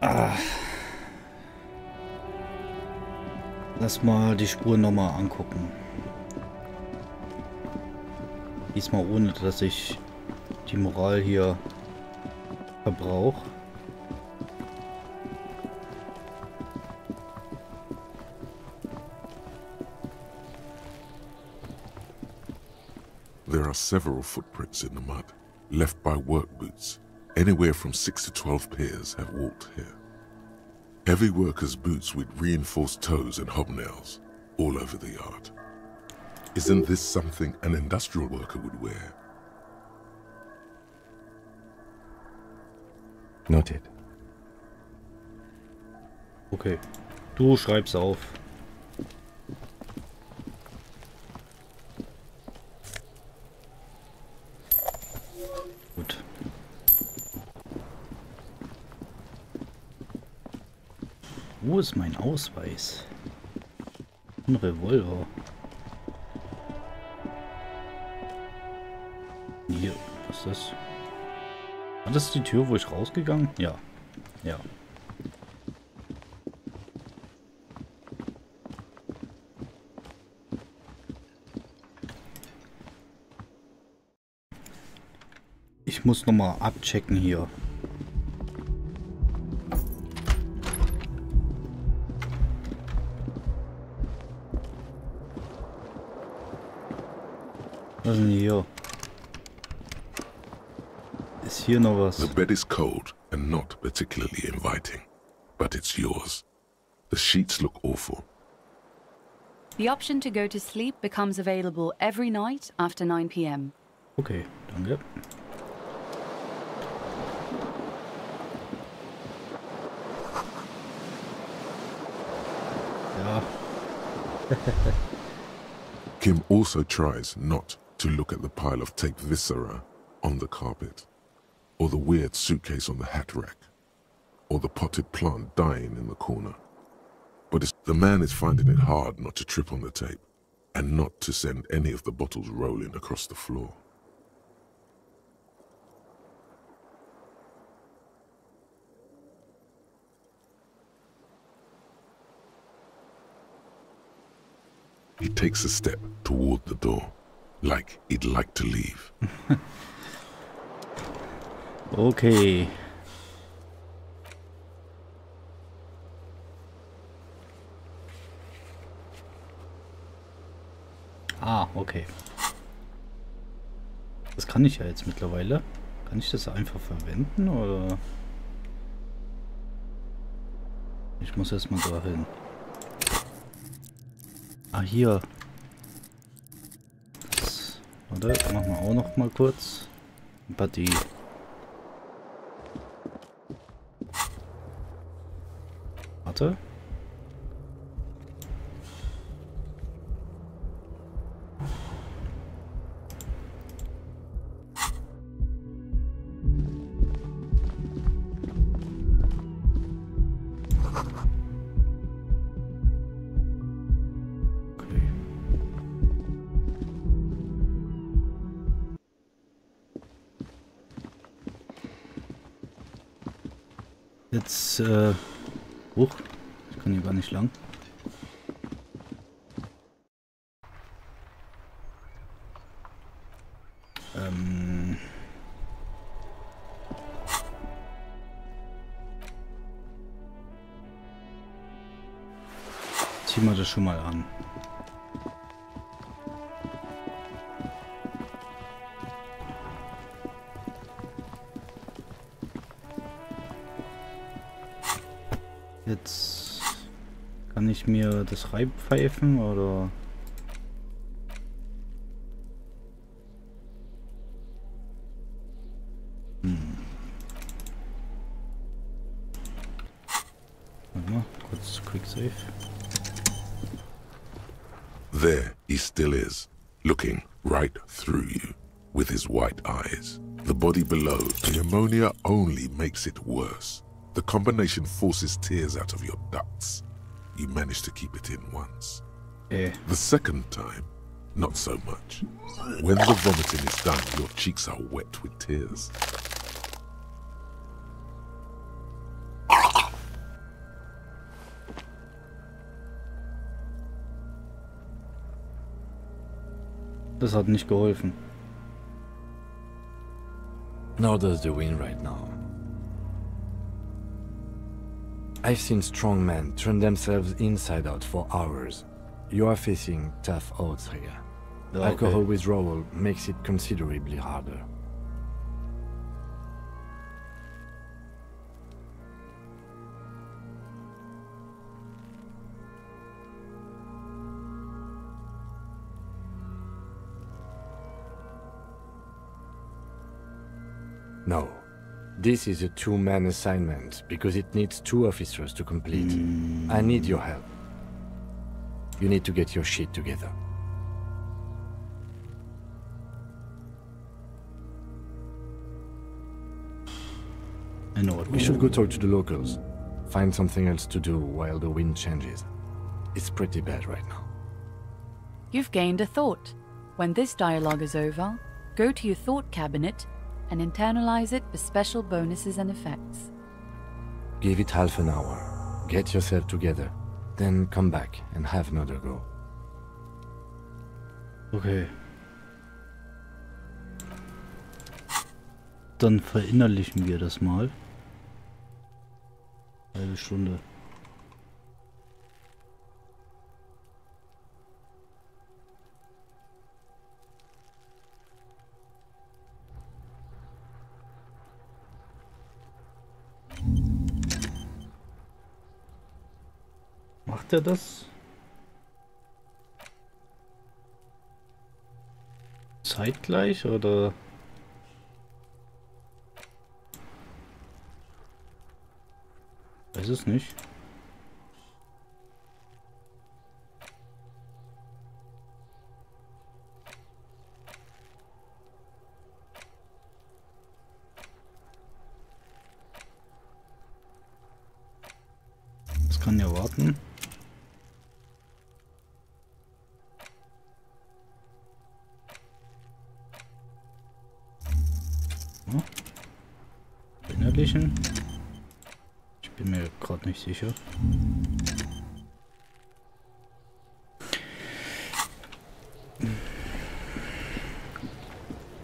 Ah. Lass mal die Spuren nochmal angucken. Diesmal ohne, dass ich die Moral hier verbrauche. There are several footprints in the mud, left by work boots. Anywhere from 6 to 12 pairs have walked here. Heavy workers' boots with reinforced toes and hobnails, all over the yard. Isn't this something an industrial worker would wear? Noted. Okay, du schreib's auf. Gut. Wo ist mein Ausweis? Ein Revolver. Hier, was ist das? War das die Tür, wo ich rausgegangen? Ja. Ja. Ich muss nochmal abchecken hier. Was ist denn hier? Ist hier noch was? The bed is cold and not particularly inviting, but it's yours. The sheets look awful. The option to go to sleep becomes available every night after 9 p.m. Okay, danke. Ja. Kim also tries not to look at the pile of taped viscera on the carpet, or the weird suitcase on the hat rack, or the potted plant dying in the corner. But the man is finding it hard not to trip on the tape, and not to send any of the bottles rolling across the floor. He takes a step toward the door, like he'd like to leave. Okay. Ah, okay. Das kann ich ja jetzt mittlerweile. Kann ich das einfach verwenden, oder? Ich muss erstmal dahin. Ah, hier. Das, warte, machen wir auch noch mal kurz. Buddy. Warte. Jetzt, hoch. Ich kann hier gar nicht lang. Ziehen wir das schon mal an. Jetzt kann ich mir das reinpfeifen, oder? Warte mal, kurz Quick Save. There he still is, looking right through you with his white eyes. The body below, the ammonia only makes it worse. The combination forces tears out of your ducts. You managed to keep it in once. The second time, not so much. When the vomiting is done, your cheeks are wet with tears. Das hat nicht geholfen. Nor does the wind right now. I've seen strong men turn themselves inside out for hours. You are facing tough odds here. Okay. Alcohol withdrawal makes it considerably harder. No. This is a two-man assignment because it needs 2 officers to complete. I need your help. You need to get your shit together. In Ordnung. We should go talk to the locals. Find something else to do while the wind changes. It's pretty bad right now. You've gained a thought. When this dialogue is over, go to your thought cabinet and internalize it with special bonuses and effects. Give it half an hour. Get yourself together. Then come back and have another go. Okay. Dann verinnerlichen wir das mal. Halbe Stunde. Macht er das? Zeitgleich oder? Weiß es nicht. Das kann ja warten. Verinnerlichen. Ich bin mir gerade nicht sicher.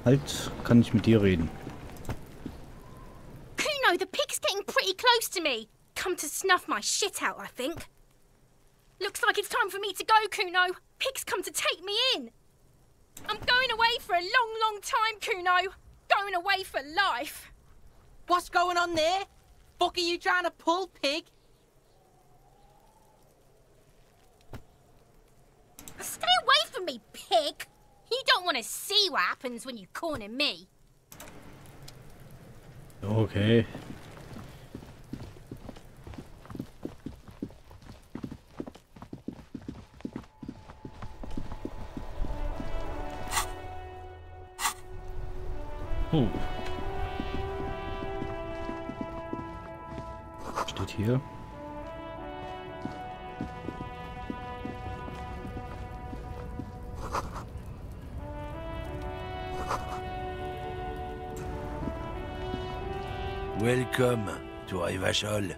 Halt, kann ich mit dir reden? Kuno, the pig's getting pretty close to me. Come to snuff my shit out, I think. Looks like it's time for me to go, Kuno. Pig's come to take me in. I'm going away for a long, long time, Kuno. Going away for life. What's going on there? Fuck are you trying to pull, pig? Stay away from me, pig. You don't want to see what happens when you corner me. Okay. Steht hier. Welcome to Revachol.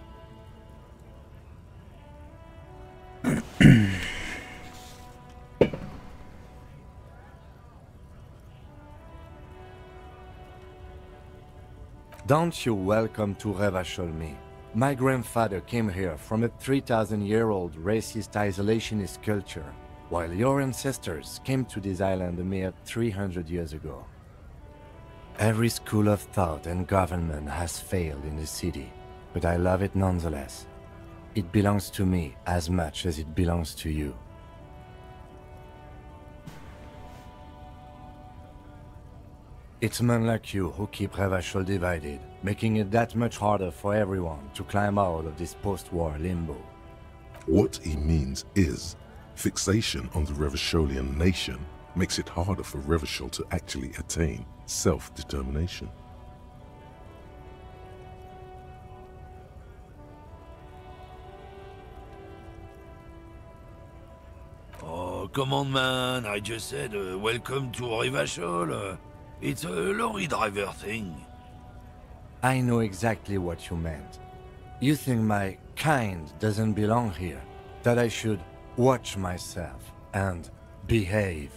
Don't you welcome to Revachol me. My grandfather came here from a 3,000-year-old racist isolationist culture, while your ancestors came to this island a mere 300 years ago. Every school of thought and government has failed in the city, but I love it nonetheless. It belongs to me as much as it belongs to you. It's men like you who keep Revachol divided, making it that much harder for everyone to climb out of this post-war limbo. What he means is, fixation on the Revacholian nation makes it harder for Revachol to actually attain self-determination. Oh, come on, man. I just said welcome to Revachol. It's a lorry driver thing. I know exactly what you meant. You think my kind doesn't belong here, that I should watch myself and behave.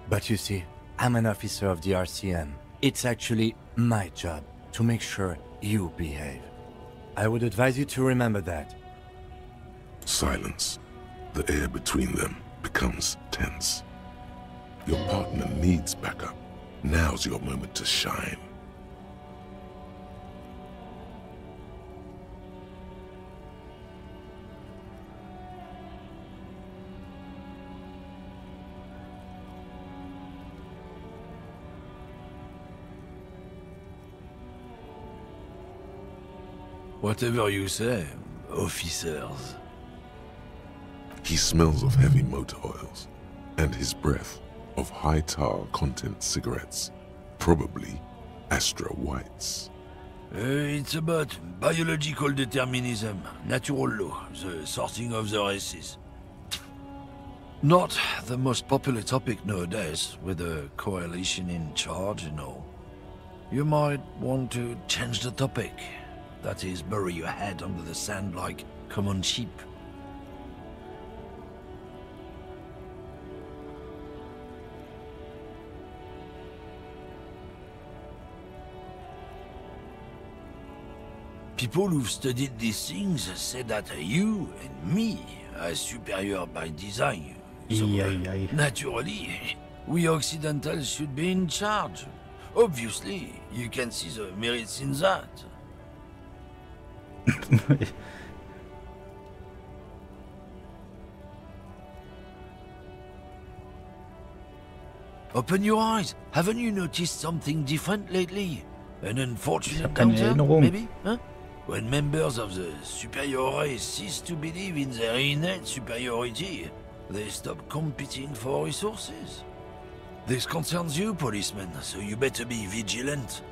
But you see, I'm an officer of the RCM. It's actually my job to make sure you behave. I would advise you to remember that. Silence. The air between them becomes tense. Your partner needs backup. Now's your moment to shine. Whatever you say, officers. He smells of heavy motor oils, and his breath of high tar content cigarettes, probably Astra Whites. It's about biological determinism, natural law, the sorting of the races. Not the most popular topic nowadays, with the coalition in charge and all. You might want to change the topic. That is, bury your head under the sand like common sheep. People who've studied these things say that you and me are superior by design. So, naturally, we Occidentals should be in charge. Obviously, you can see the merits in that. Open your eyes. Haven't you noticed something different lately? An unfortunate downturn, maybe? Huh? When members of the superior race cease to believe in their innate superiority, they stop competing for resources. This concerns you, policeman, so you better be vigilant.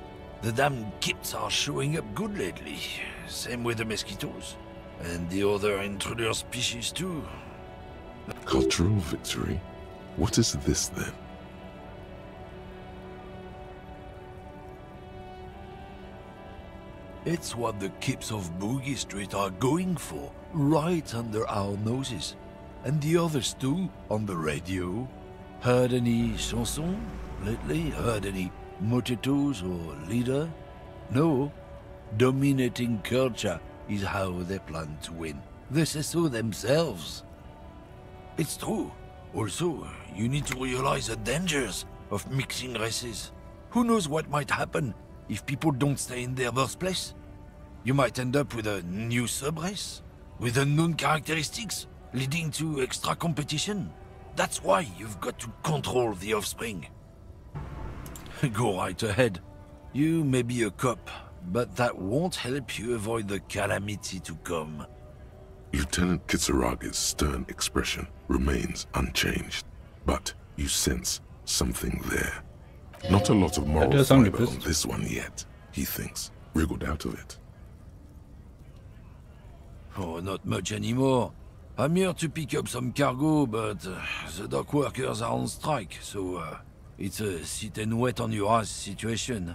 The damn kips are showing up good lately. Same with the mosquitoes. And the other intruder species too. Cultural victory? What is this then? It's what the kips of Boogie Street are going for, right under our noses. And the others too, on the radio. Heard any chansons lately? Heard any motetos or leader? No. Dominating culture is how they plan to win. They say so themselves. It's true. Also, you need to realize the dangers of mixing races. Who knows what might happen if people don't stay in their birthplace? You might end up with a new sub-race, with unknown characteristics, leading to extra competition. That's why you've got to control the offspring. Go right ahead. You may be a cop, but that won't help you avoid the calamity to come. Lieutenant Kisaragi's stern expression remains unchanged, but you sense something there. Not a lot of moral fiber on this one yet, he thinks, wriggled out of it. Oh, not much anymore. I'm here to pick up some cargo, but the dock workers are on strike, so it's a sit and wait on your ass situation.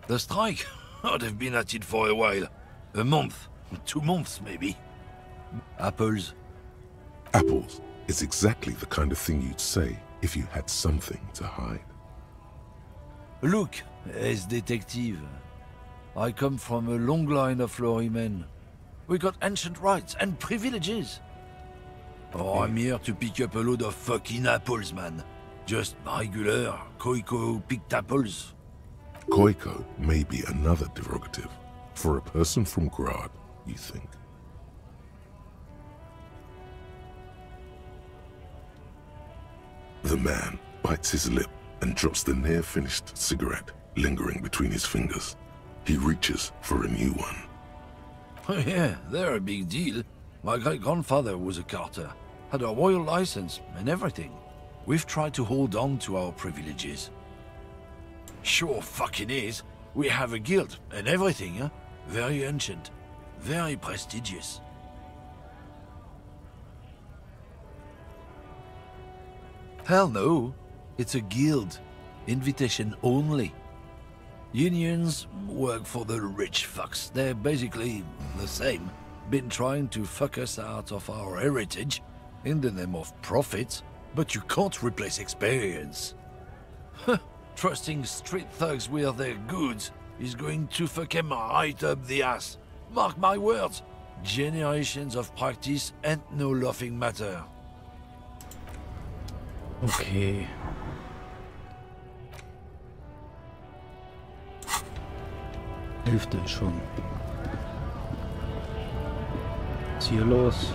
The strike? Oh, they've been at it for a while. A month, 2 months maybe. Apples. Apples is exactly the kind of thing you'd say if you had something to hide. Look, as Detektiv. I come from a long line of lorrymen. We got ancient rights and privileges. Oh, I'm here to pick up a load of fucking apples, man. Just regular, Koiko-picked apples. Koiko may be another derogative. For a person from Grad, you think. The man bites his lip and drops the near-finished cigarette lingering between his fingers. He reaches for a new one. Oh yeah, they're a big deal. My great-grandfather was a carter, had a royal license and everything. We've tried to hold on to our privileges. Sure fucking is. We have a guild and everything, huh? Very ancient, very prestigious. Hell no. It's a guild. Invitation only. Unions work for the rich fucks. They're basically the same. Been trying to fuck us out of our heritage in the name of profit. but you can't replace experience. Trusting street thugs with their goods is going to fuck him right up the ass. Mark my words, generations of practice and no laughing matter. Okay. Hälfte ist schon. Was ist hier los?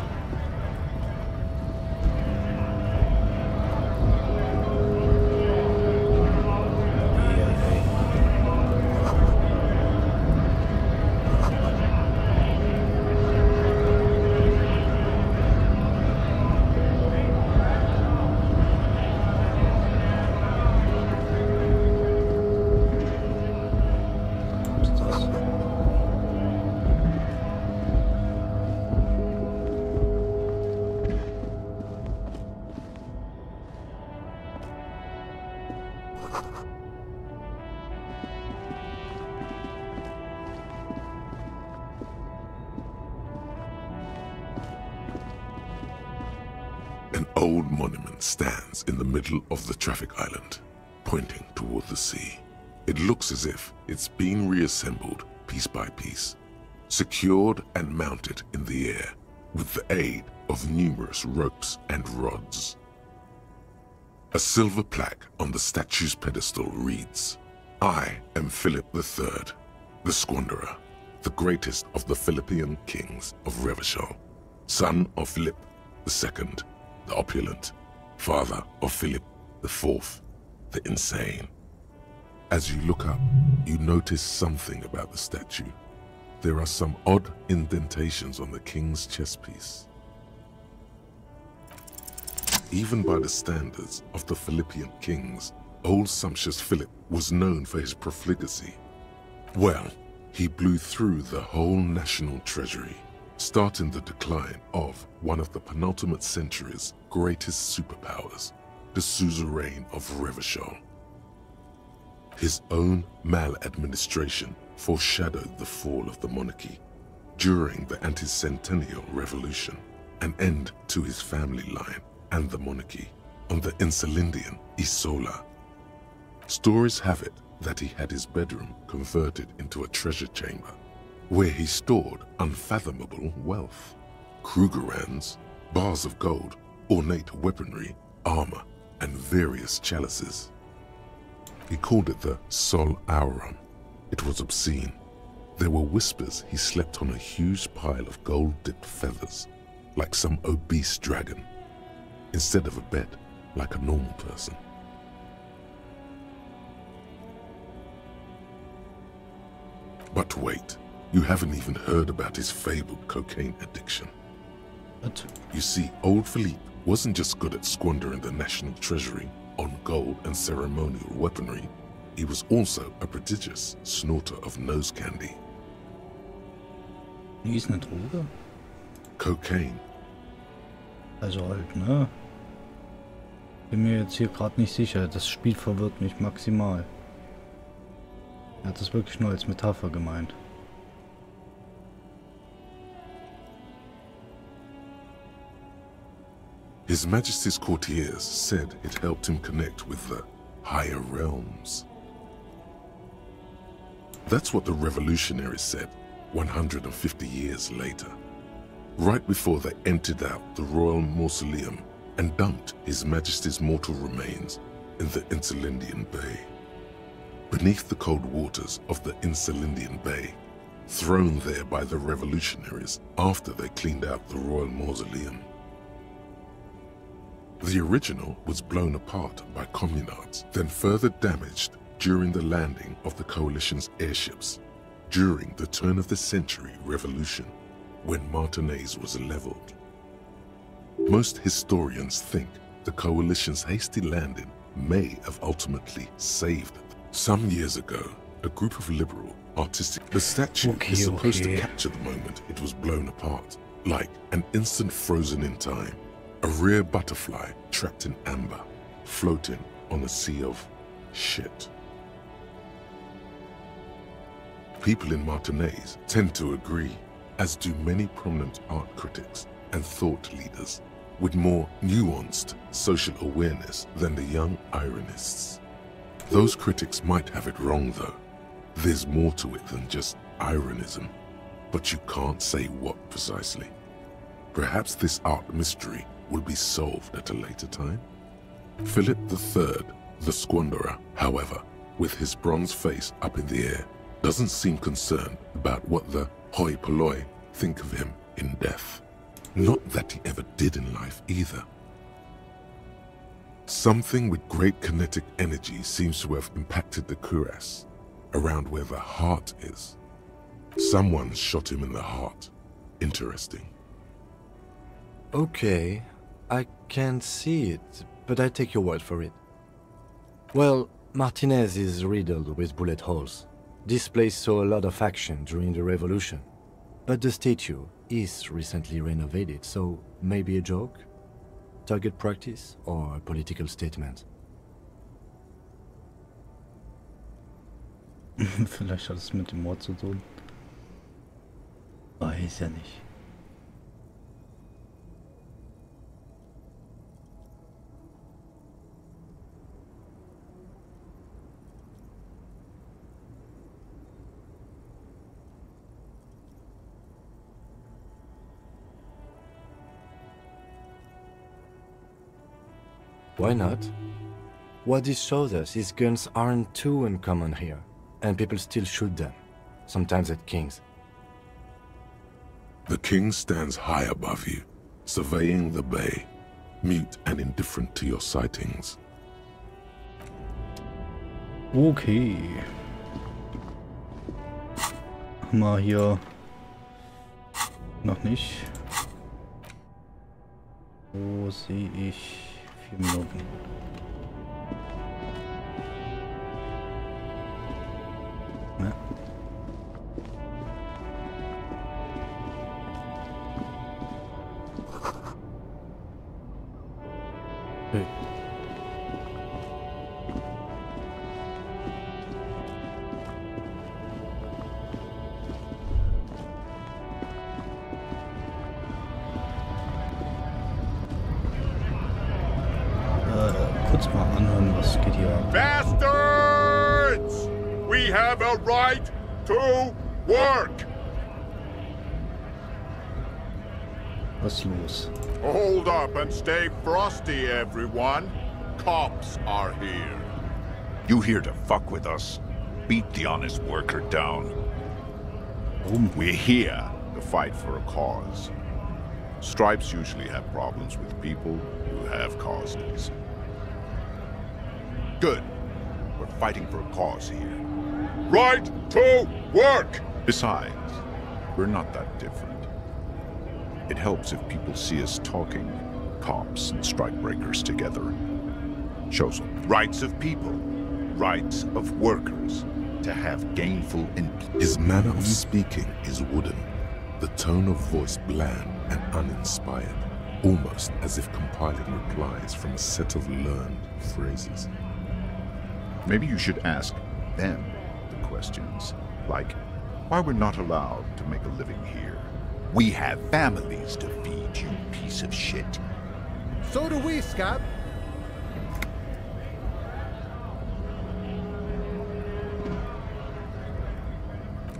An old monument stands in the middle of the traffic island, pointing toward the sea. It looks as if it's been reassembled piece by piece, secured and mounted in the air with the aid of numerous ropes and rods. A silver plaque on the statue's pedestal reads, "I am Philip III, the Squanderer, the greatest of the Philippian kings of Revachol, son of Philip II, the opulent, father of Philip IV, the insane." As you look up, you notice something about the statue. There are some odd indentations on the king's chestpiece. Even by the standards of the Philippian kings, old sumptuous Philip was known for his profligacy. Well, he blew through the whole national treasury, starting the decline of one of the penultimate century's greatest superpowers, the suzerain of Revachol. His own maladministration foreshadowed the fall of the monarchy during the anti-centennial revolution, an end to his family line and the monarchy on the Insulindian Isola. Stories have it that he had his bedroom converted into a treasure chamber, where he stored unfathomable wealth. Krugerrands, bars of gold, ornate weaponry, armor, and various chalices. He called it the Sol Auron. It was obscene. There were whispers he slept on a huge pile of gold-dipped feathers, like some obese dragon, instead of a bed, like a normal person. But wait, you haven't even heard about his fabled cocaine addiction. What? You see, old Philippe wasn't just good at squandering the national treasury on gold and ceremonial weaponry, he was also a prodigious snorter of nose candy. Wie ist eine Droge? Cocaine. Also halt, ne? Bin mir jetzt hier gerade nicht sicher. Das Spiel verwirrt mich maximal. Er hat das wirklich nur als Metapher gemeint. His Majesty's courtiers said it helped him connect with the higher realms. That's what the revolutionaries said 150 years later, right before they emptied out the royal mausoleum and dumped His Majesty's mortal remains in the Insulindian Bay. Beneath the cold waters of the Insulindian Bay, thrown there by the revolutionaries after they cleaned out the royal mausoleum. The original was blown apart by communards, then further damaged during the landing of the coalition's airships during the turn-of-the-century revolution, when Martinaise was leveled. Most historians think the coalition's hasty landing may have ultimately saved it. Some years ago, a group of liberal, artistic... The statue is supposed to capture the moment it was blown apart, like an instant frozen in time. A rare butterfly trapped in amber, floating on a sea of shit. People in Martinaise tend to agree, as do many prominent art critics and thought leaders, with more nuanced social awareness than the young ironists. Those critics might have it wrong though. There's more to it than just ironism, but you can't say what precisely. Perhaps this art mystery will be solved at a later time? Philip III, the Squanderer, however, with his bronze face up in the air, doesn't seem concerned about what the hoi polloi think of him in death. Not that he ever did in life either. Something with great kinetic energy seems to have impacted the cuirass, around where the heart is. Someone shot him in the heart. Interesting. Okay, I can't see it, but I take your word for it. Well, Martinez is riddled with bullet holes. This place saw a lot of action during the revolution. But the statue is recently renovated, so maybe a joke? Target practice or a political statement? Vielleicht hat es mit dem Mord zu tun. Weiß ja nicht. Why not? What this shows us is guns aren't too uncommon here, and people still shoot them, sometimes at kings. The king stands high above you, surveying the bay, mute and indifferent to your sightings. Okay. Mal hier. Noch nicht. Wo sehe ich 4 Minuten? Ja. Hey. Kurz mal anhören, was geht hier ab. Bastards! We have a right to work! Was ist los? Hold up and stay frosty, everyone. Cops are here. You here to fuck with us? Beat the honest worker down. Warum? We're here to fight for a cause. Stripes usually have problems with people who have causes. Good. We're fighting for a cause here. Right to work! Besides, we're not that different. It helps if people see us talking, cops and strikebreakers together. Shows them rights of people, rights of workers, to have gainful employment. His manner of speaking is wooden, the tone of voice bland and uninspired, almost as if compiling replies from a set of learned phrases. Maybe you should ask them the questions, like why we're not allowed to make a living here. We have families to feed, you piece of shit. So do we, Scab.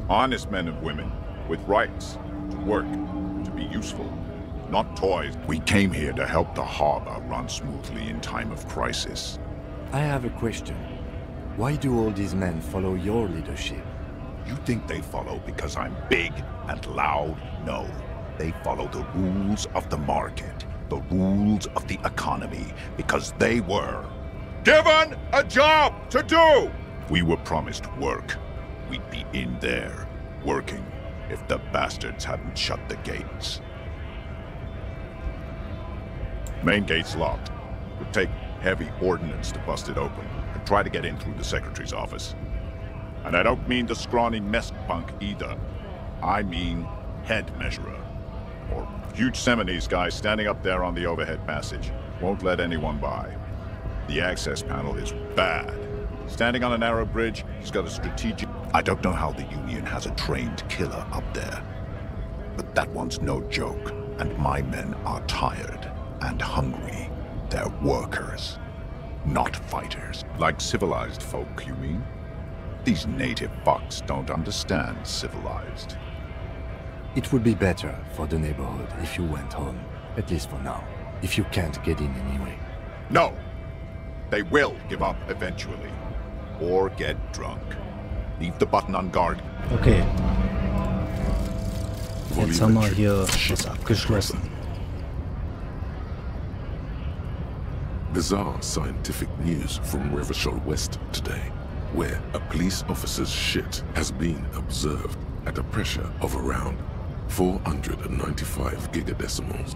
Honest men and women with rights to work, to be useful, not toys. We came here to help the harbor run smoothly in time of crisis. I have a question. Why do all these men follow your leadership? You think they follow because I'm big and loud? No. They follow the rules of the market, the rules of the economy, because they were given a job to do! We were promised work. We'd be in there, working, if the bastards hadn't shut the gates. Main gate's locked. Would take heavy ordnance to bust it open, and try to get in through the secretary's office. And I don't mean the scrawny mess punk either. I mean head measurer. Or huge Seminese guy standing up there on the overhead passage. Won't let anyone by. The access panel is bad. Standing on a narrow bridge, he's got a strategic... I don't know how the Union has a trained killer up there. But that one's no joke, and my men are tired. and hungry. They're workers, not fighters. Like civilized folk, you mean? These native fucks don't understand civilized. It would be better for the neighborhood if you went home, at least for now, if you can't get in anyway. No! They will give up eventually. Or get drunk. Leave the button on guard. Okay. Jetzt haben wir hier was abgeschlossen. Bizarre scientific news from Revachol West today, where a police officer's shit has been observed at a pressure of around 495 gigadecimals.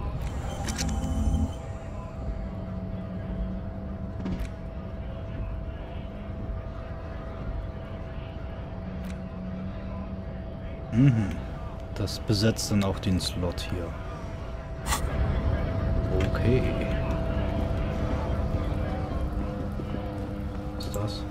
Das besetzt dann auch den Slot hier. Okay. Was ist das?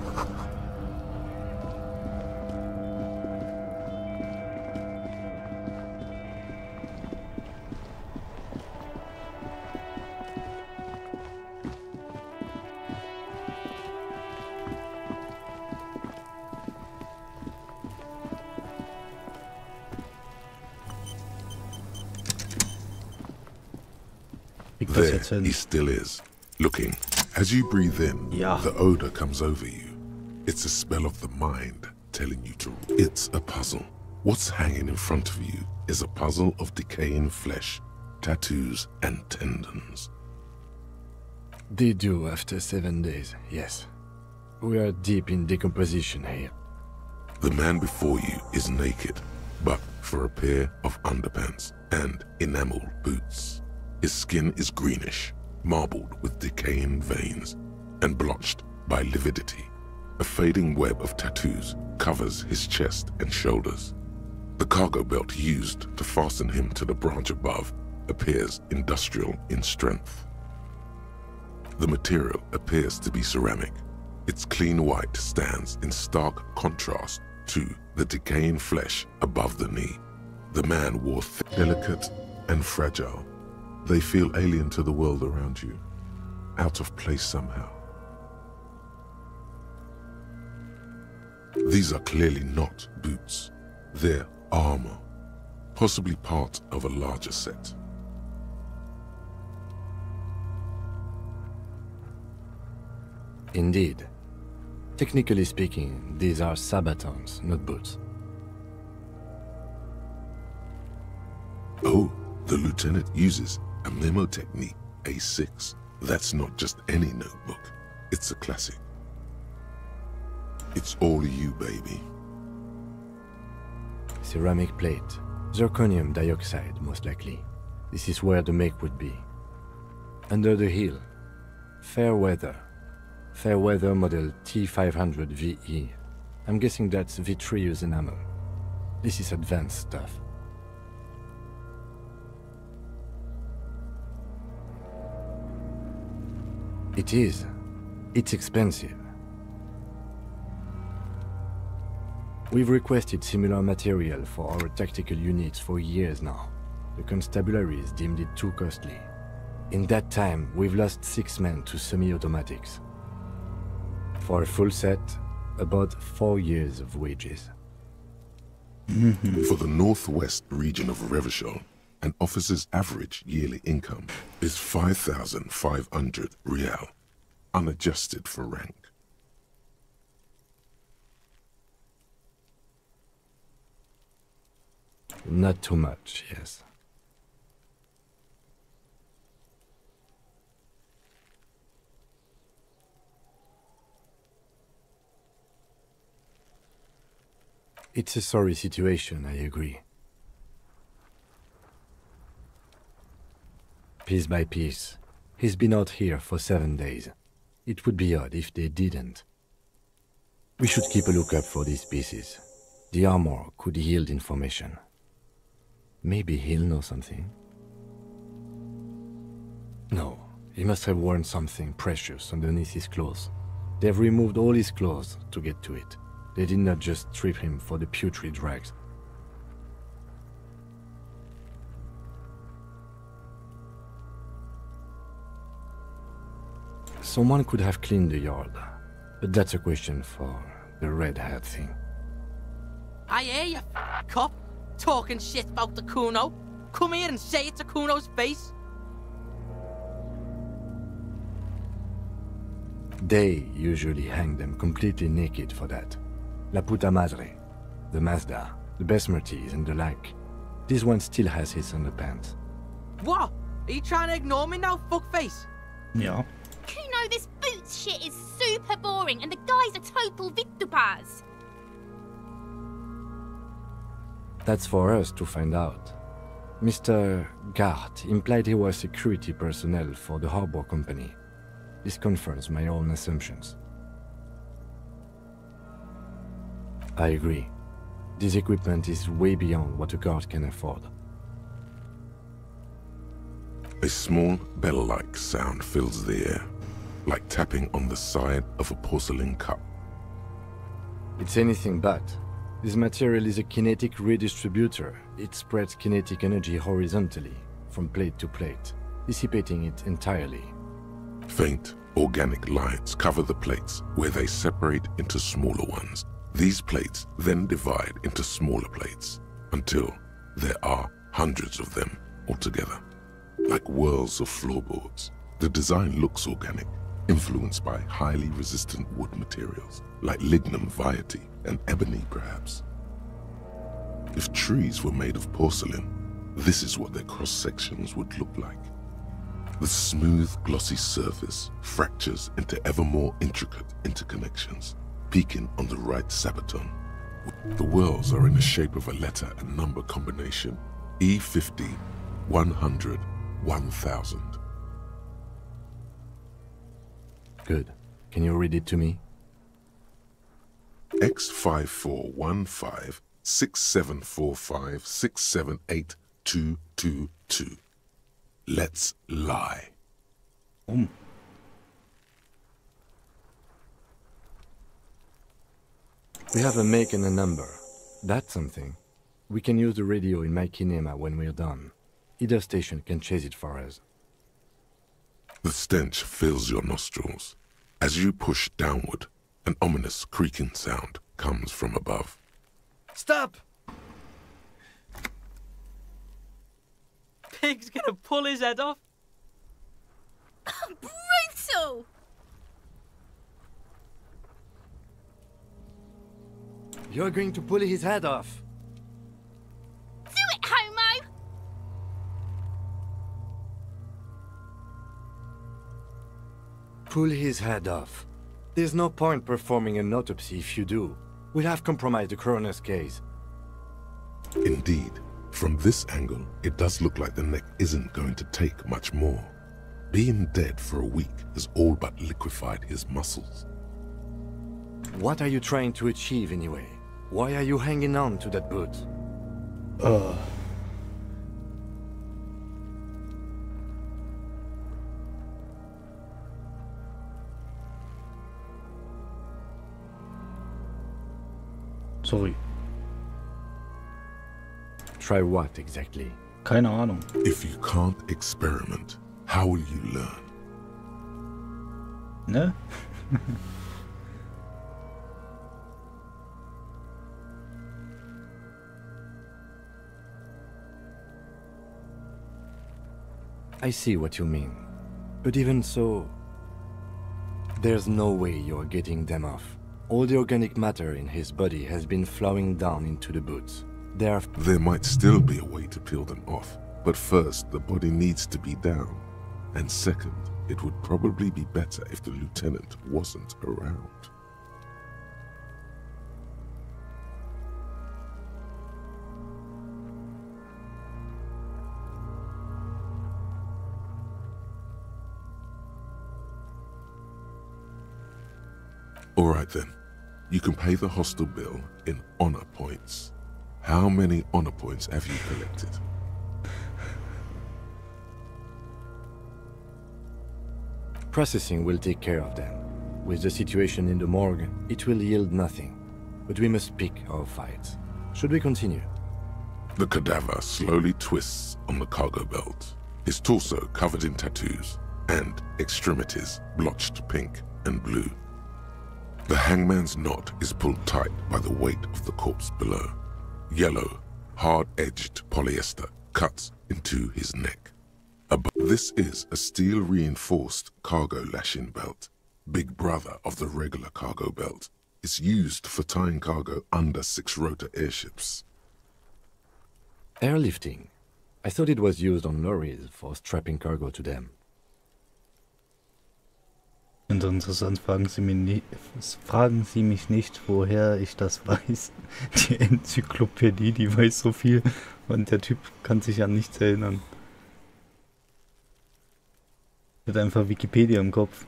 There he still is, looking. As you breathe in, the odor comes over you. It's a smell of the mind telling you to. It's a puzzle. What's hanging in front of you is a puzzle of decaying flesh, tattoos, and tendons. They do after 7 days, yes. We are deep in decomposition here. The man before you is naked, but for a pair of underpants and enamel boots. His skin is greenish, marbled with decaying veins, and blotched by lividity. A fading web of tattoos covers his chest and shoulders. The cargo belt used to fasten him to the branch above appears industrial in strength. The material appears to be ceramic. Its clean white stands in stark contrast to the decaying flesh above the knee. The man wore delicate and fragile. They feel alien to the world around you, out of place somehow. These are clearly not boots. They're armor, possibly part of a larger set. Indeed. Technically speaking, these are sabatons, not boots. Oh, the lieutenant uses a memo technique A6. That's not just any notebook. It's a classic. It's all you, baby. Ceramic plate. Zirconium dioxide, most likely. This is where the make would be. Under the heel. Fair weather. Fair weather model T500 VE. I'm guessing that's vitreous enamel. This is advanced stuff. It is. It's expensive. We've requested similar material for our tactical units for years now. The constabularies deemed it too costly. In that time, we've lost 6 men to semi-automatics. For a full set, about 4 years of wages. For the northwest region of Revachol, an officer's average yearly income is 5,500 rial, unadjusted for rank. Not too much, yes. It's a sorry situation, I agree. Piece by piece, he's been out here for 7 days. It would be odd if they didn't. We should keep a lookout for these pieces. The armor could yield information. Maybe he'll know something. No, he must have worn something precious underneath his clothes. They've removed all his clothes to get to it. They did not just strip him for the putrid rags. Someone could have cleaned the yard, but that's a question for the red-haired thing. I hear you, cop, talking shit about the Kuno. Come here and say it to Kuno's face. They usually hang them completely naked for that. La puta madre, the Mazda, the Besmerties and the like. This one still has his underpants. What? Are you trying to ignore me now, fuckface? Ja. Kuno, this boots shit is super boring and the guy's a total vitupaz. That's for us to find out. Mr. Gart implied he was security personnel for the harbor company. This confirms my own assumptions. I agree. This equipment is way beyond what a guard can afford. A small bell-like sound fills the air, like tapping on the side of a porcelain cup. It's anything but. This material is a kinetic redistributor. It spreads kinetic energy horizontally, from plate to plate, dissipating it entirely. Faint, organic lines cover the plates where they separate into smaller ones. These plates then divide into smaller plates until there are hundreds of them altogether. Like whirls of floorboards, the design looks organic, influenced by highly resistant wood materials, like lignum vitae and ebony perhaps. If trees were made of porcelain, this is what their cross-sections would look like. The smooth, glossy surface fractures into ever more intricate interconnections, peaking on the right sabaton. The whirls are in the shape of a letter and number combination, E50, 100, 1000. Good. Can you read it to me? X5415 6745 678222. Let's lie. We have a make and a number. That's something. We can use the radio in my kinema when we're done. Either station can chase it for us. The stench fills your nostrils. As you push downward, an ominous creaking sound comes from above. Stop! Pig's gonna pull his head off. Brutal! You're going to pull his head off. Do it, homo! Pull his head off. There's no point performing an autopsy if you do. We'll have compromised the coroner's case. Indeed, from this angle, it does look like the neck isn't going to take much more. Being dead for a week has all but liquefied his muscles. What are you trying to achieve anyway? Why are you hanging on to that boot? Sorry. Try what exactly? Keine Ahnung. If you can't experiment, how will you learn? Ne? I see what you mean. But even so, there's no way you're getting them off. All the organic matter in his body has been flowing down into the boots. There might still be a way to peel them off, but first the body needs to be down. And second, it would probably be better if the lieutenant wasn't around. Alright then, you can pay the hostel bill in honor points. How many honor points have you collected? Processing will take care of them. With the situation in the morgue, it will yield nothing. But we must pick our fights. Should we continue? The cadaver slowly twists on the cargo belt, his torso covered in tattoos, and extremities blotched pink and blue. The hangman's knot is pulled tight by the weight of the corpse below. Yellow, hard-edged polyester cuts into his neck. This is a steel-reinforced cargo lashing belt, big brother of the regular cargo belt. It's used for tying cargo under 6-rotor airships. Airlifting? I thought it was used on lorries for strapping cargo to them. Interessant, fragen Sie mich nicht, woher ich das weiß. Die Enzyklopädie, die weiß so viel und der Typ kann sich an nichts erinnern. Hat einfach Wikipedia im Kopf.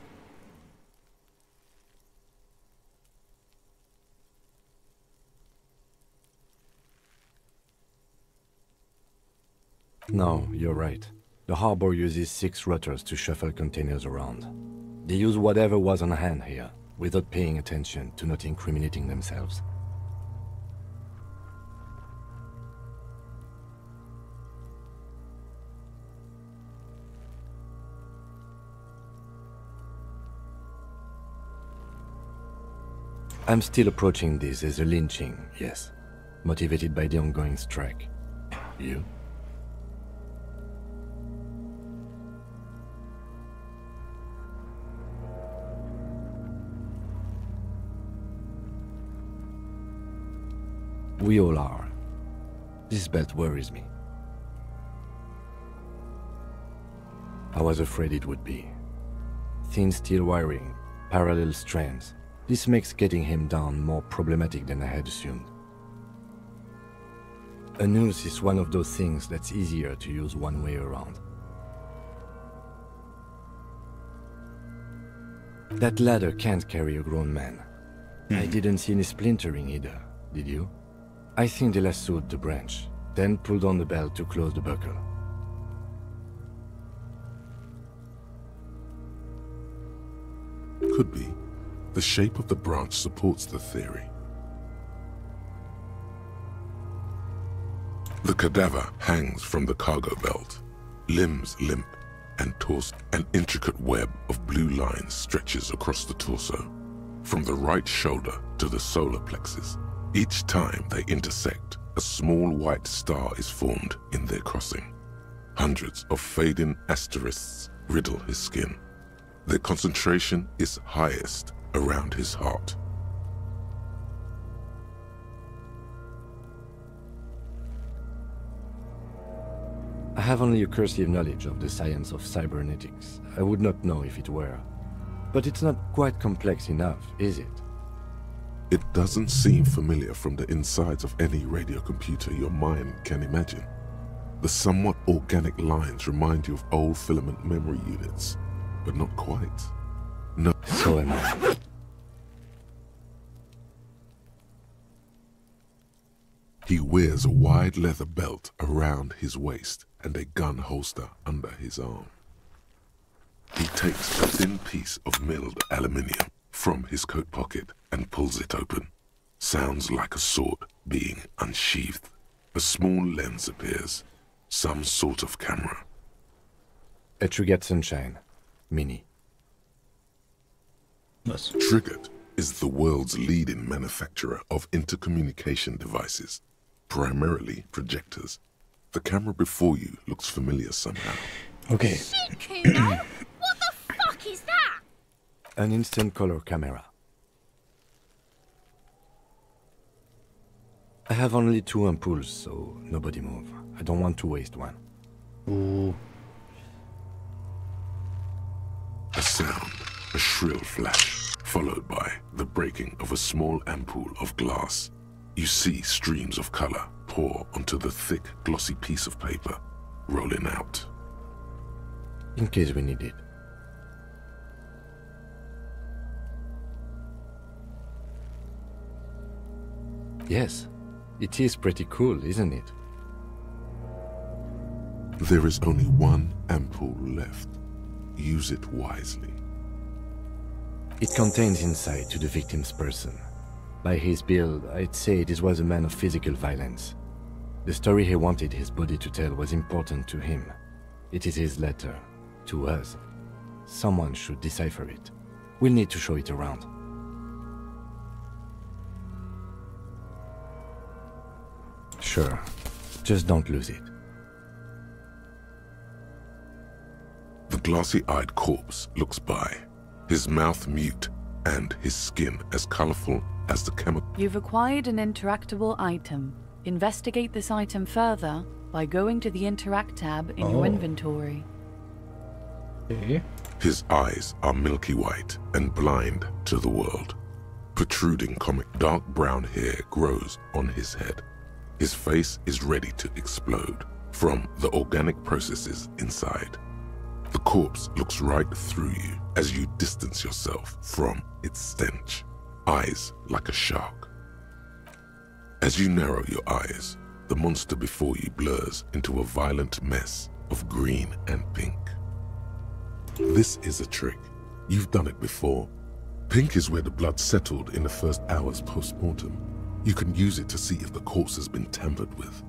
No, you're right. The harbor uses 6 rotors to shuffle containers around. They use whatever was on hand here, without paying attention to not incriminating themselves. I'm still approaching this as a lynching, yes. Motivated by the ongoing strike. You? We all are. This belt worries me. I was afraid it would be. Thin steel wiring, parallel strands. This makes getting him down more problematic than I had assumed. A noose is one of those things that's easier to use one way around. That ladder can't carry a grown man. I didn't see any splintering either, did you? I think they lassoed the branch, then pulled on the belt to close the buckle. Could be. The shape of the branch supports the theory. The cadaver hangs from the cargo belt, limbs limp and torso. An intricate web of blue lines stretches across the torso, from the right shoulder to the solar plexus. Each time they intersect, a small white star is formed in their crossing. Hundreds of fading asterisks riddle his skin. Their concentration is highest around his heart. I have only a cursive knowledge of the science of cybernetics. I would not know if it were. But it's not quite complex enough, is it? It doesn't seem familiar from the insides of any radio computer your mind can imagine. The somewhat organic lines remind you of old filament memory units, but not quite. No. So am I. He wears a wide leather belt around his waist and a gun holster under his arm. He takes a thin piece of milled aluminium from his coat pocket and pulls it open. Sounds like a sword being unsheathed. A small lens appears, some sort of camera. A Trigger Sunshine. Mini. Was? Triggered is the world's leading manufacturer of intercommunication devices, primarily projectors. The camera before you looks familiar somehow. Okay. Shit, Kuno! What the fuck is that? An instant color camera. I have only 2 ampoules, so nobody move. I don't want to waste one. Ooh. A sound, a shrill flash, followed by the breaking of a small ampoule of glass. You see streams of color pour onto the thick, glossy piece of paper, rolling out. In case we need it. Yes, it is pretty cool, isn't it? There is only one ampoule left. Use it wisely. It contains insight to the victim's person. By his build, I'd say this was a man of physical violence. The story he wanted his body to tell was important to him. It is his letter to us. Someone should decipher it. We'll need to show it around. Sure. Just don't lose it. The glassy-eyed corpse looks by, his mouth mute and his skin as colorful as the chemical. You've acquired an interactable item. Investigate this item further by going to the Interact tab in your inventory. Okay. His eyes are milky white and blind to the world. Protruding comic dark brown hair grows on his head. His face is ready to explode from the organic processes inside. The corpse looks right through you as you distance yourself from its stench, eyes like a shark. As you narrow your eyes, the monster before you blurs into a violent mess of green and pink. This is a trick. You've done it before. Pink is where the blood settled in the first hours post-mortem. You can use it to see if the corpse has been tampered with.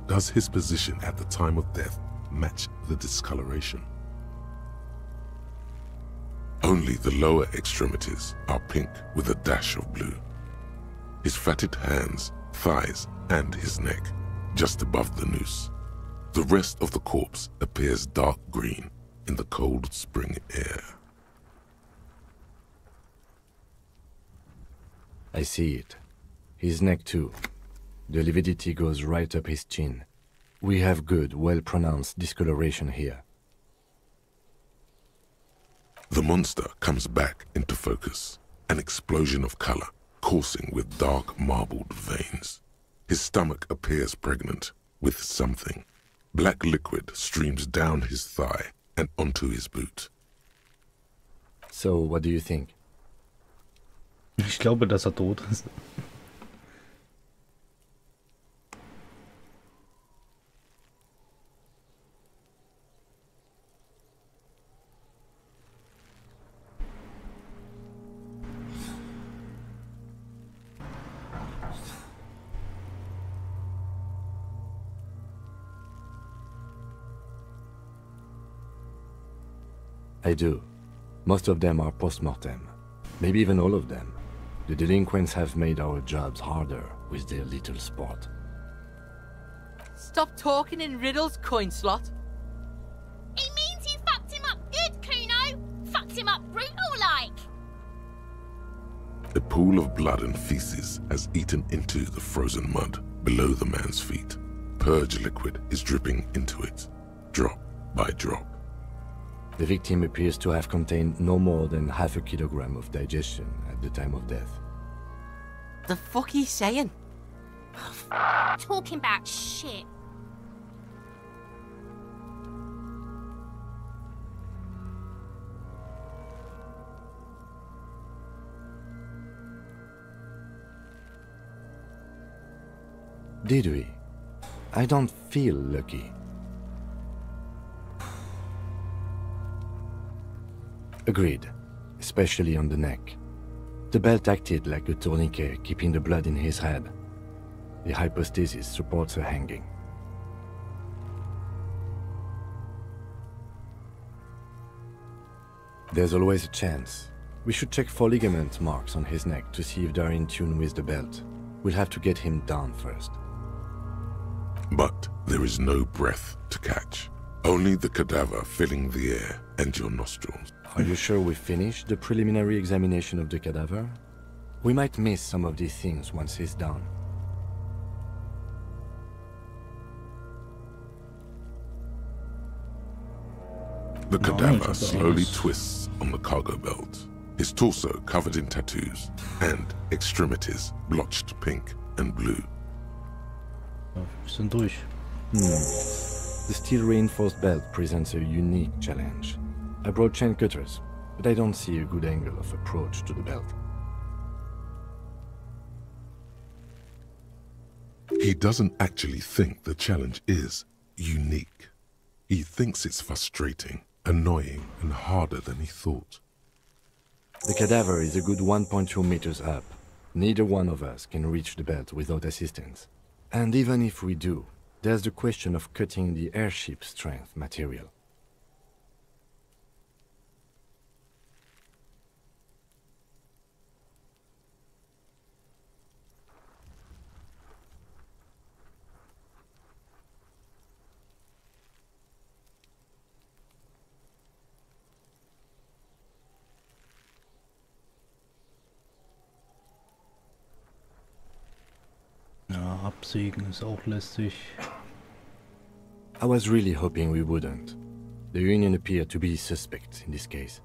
Does his position at the time of death match the discoloration? Only the lower extremities are pink with a dash of blue. His fatted hands, thighs, and his neck, just above the noose. The rest of the corpse appears dark green in the cold spring air. I see it. His neck too. The lividity goes right up his chin. We have good, well-pronounced discoloration here. The monster comes back into focus, an explosion of color, coursing with dark marbled veins. His stomach appears pregnant with something. Black liquid streams down his thigh and onto his boot. So, what do you think? Ich glaube, dass er tot ist. I do. Most of them are post-mortem. Maybe even all of them. The delinquents have made our jobs harder with their little sport. Stop talking in riddles, coin slot. It means you fucked him up good, Kuno. Fucked him up brutal-like. A pool of blood and feces has eaten into the frozen mud below the man's feet. Purge liquid is dripping into it, drop by drop. The victim appears to have contained no more than half a kilogram of digestion at the time of death. The fuck he's saying? Talking about shit. Did we? I don't feel lucky. Agreed, especially on the neck. The belt acted like a tourniquet, keeping the blood in his head. The hypostasis supports a hanging. There's always a chance. We should check for ligament marks on his neck to see if they're in tune with the belt. We'll have to get him down first. But there is no breath to catch. Only the cadaver filling the air and your nostrils. Are you sure we finished the preliminary examination of the cadaver? We might miss some of these things once he's done. The cadaver slowly twists on the cargo belt, his torso covered in tattoos, and extremities blotched pink and blue. Ja, wir sind durch. The steel-reinforced belt presents a unique challenge. I brought chain cutters, but I don't see a good angle of approach to the belt. He doesn't actually think the challenge is unique. He thinks it's frustrating, annoying, and harder than he thought. The cadaver is a good 1.2 meters up. Neither one of us can reach the belt without assistance. And even if we do, there's the question of cutting the airship strength material. absägen ist auch lästig. I was really hoping we wouldn't. The Union appeared to be suspect in this case.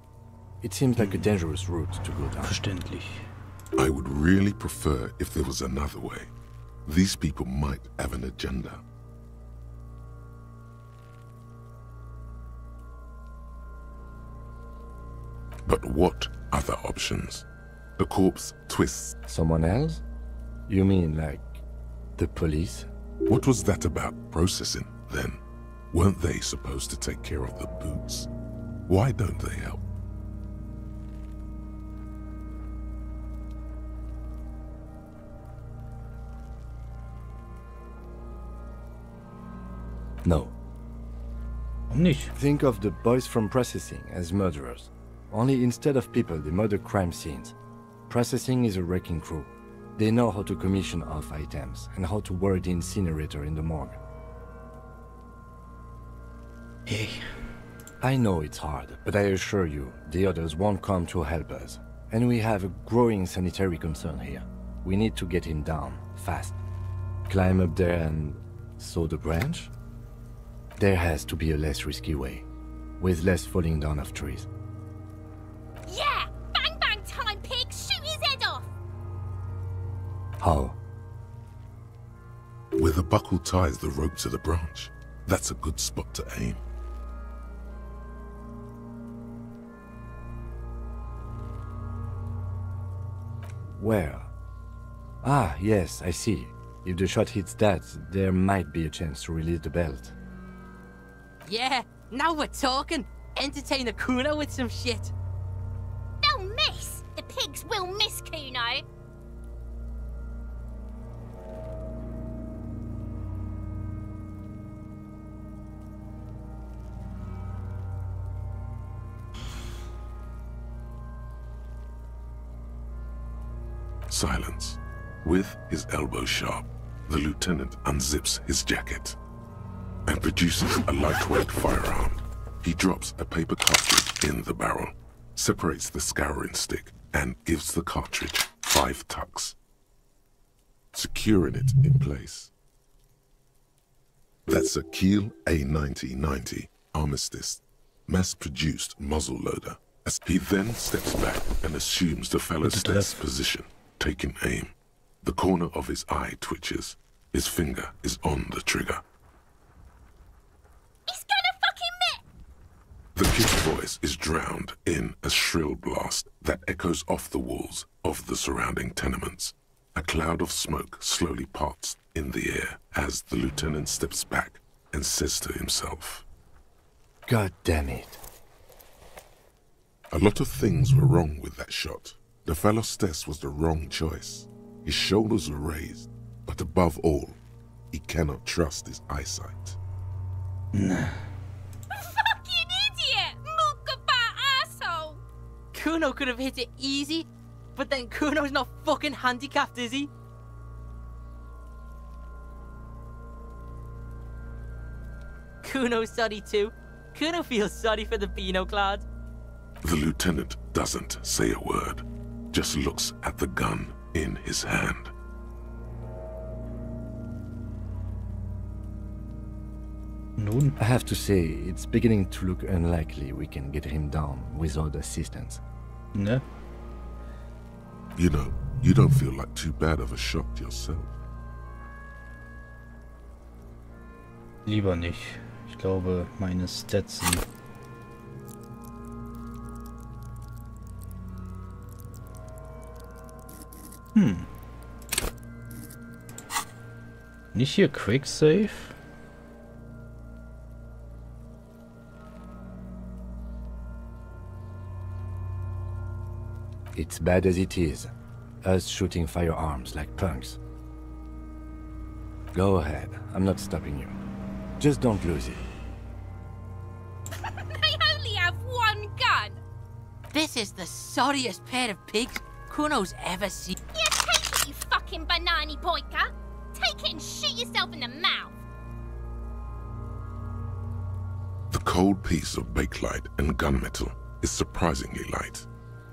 It seems like a dangerous route to go down. Verständlich. I would really prefer if there was another way. These people might have an agenda. But what other options? The corpse twists. Someone else? You mean like the police? What was that about processing then? Weren't they supposed to take care of the boots? Why don't they help? No. Warum nicht? Think of the boys from processing as murderers. Only instead of people, they murder crime scenes. Processing is a wrecking crew. They know how to commission off items and how to work the incinerator in the morgue. Hey. I know it's hard, but I assure you, the others won't come to help us. And we have a growing sanitary concern here. We need to get him down, fast. Climb up there and saw the branch? There has to be a less risky way, with less falling down of trees. Yeah! Bang bang time, pig! Shoot his head off! How? Where the buckle ties the rope to the branch. That's a good spot to aim. Where? Ah, yes, I see. If the shot hits that, there might be a chance to release the belt. Yeah, now we're talking. Entertain a Kuno with some shit. They'll miss! The pigs will miss Kuno! Silence. With his elbow sharp, the lieutenant unzips his jacket and produces a lightweight firearm. He drops a paper cartridge in the barrel, separates the scouring stick, and gives the cartridge 5 tucks, securing it in place. That's a Kiel A9090 Armistice, mass-produced muzzle-loader. As he then steps back and assumes the fellow's desk position, taking aim. The corner of his eye twitches. His finger is on the trigger. He's gonna fucking miss! The kid's voice is drowned in a shrill blast that echoes off the walls of the surrounding tenements. A cloud of smoke slowly parts in the air as the lieutenant steps back and says to himself, God damn it. A lot of things were wrong with that shot. The fellow's test was the wrong choice. His shoulders were raised, but above all, he cannot trust his eyesight. Nah. Fucking idiot! Mookaba asshole! Kuno could have hit it easy, but then Kuno's not fucking handicapped, is he? Kuno's sorry too. Kuno feels sorry for the Beano Cloud. The lieutenant doesn't say a word, just looks at the gun in his hand. Nun? I have to say, it's beginning to look unlikely we can get him down without assistance. Ne? You know, you don't feel like too bad of a shot yourself. Lieber nicht. Ich glaube, meine Stats sind... Nicht hier Quick Save? It's bad as it is. Us shooting firearms like punks. Go ahead, I'm not stopping you. Just don't lose it. They only have one gun! This is the sorriest pair of pigs Kuno's ever seen. Yeah, take it, you fucking banana poika! Take it and shoot yourself in the mouth! The cold piece of bakelite and gunmetal is surprisingly light.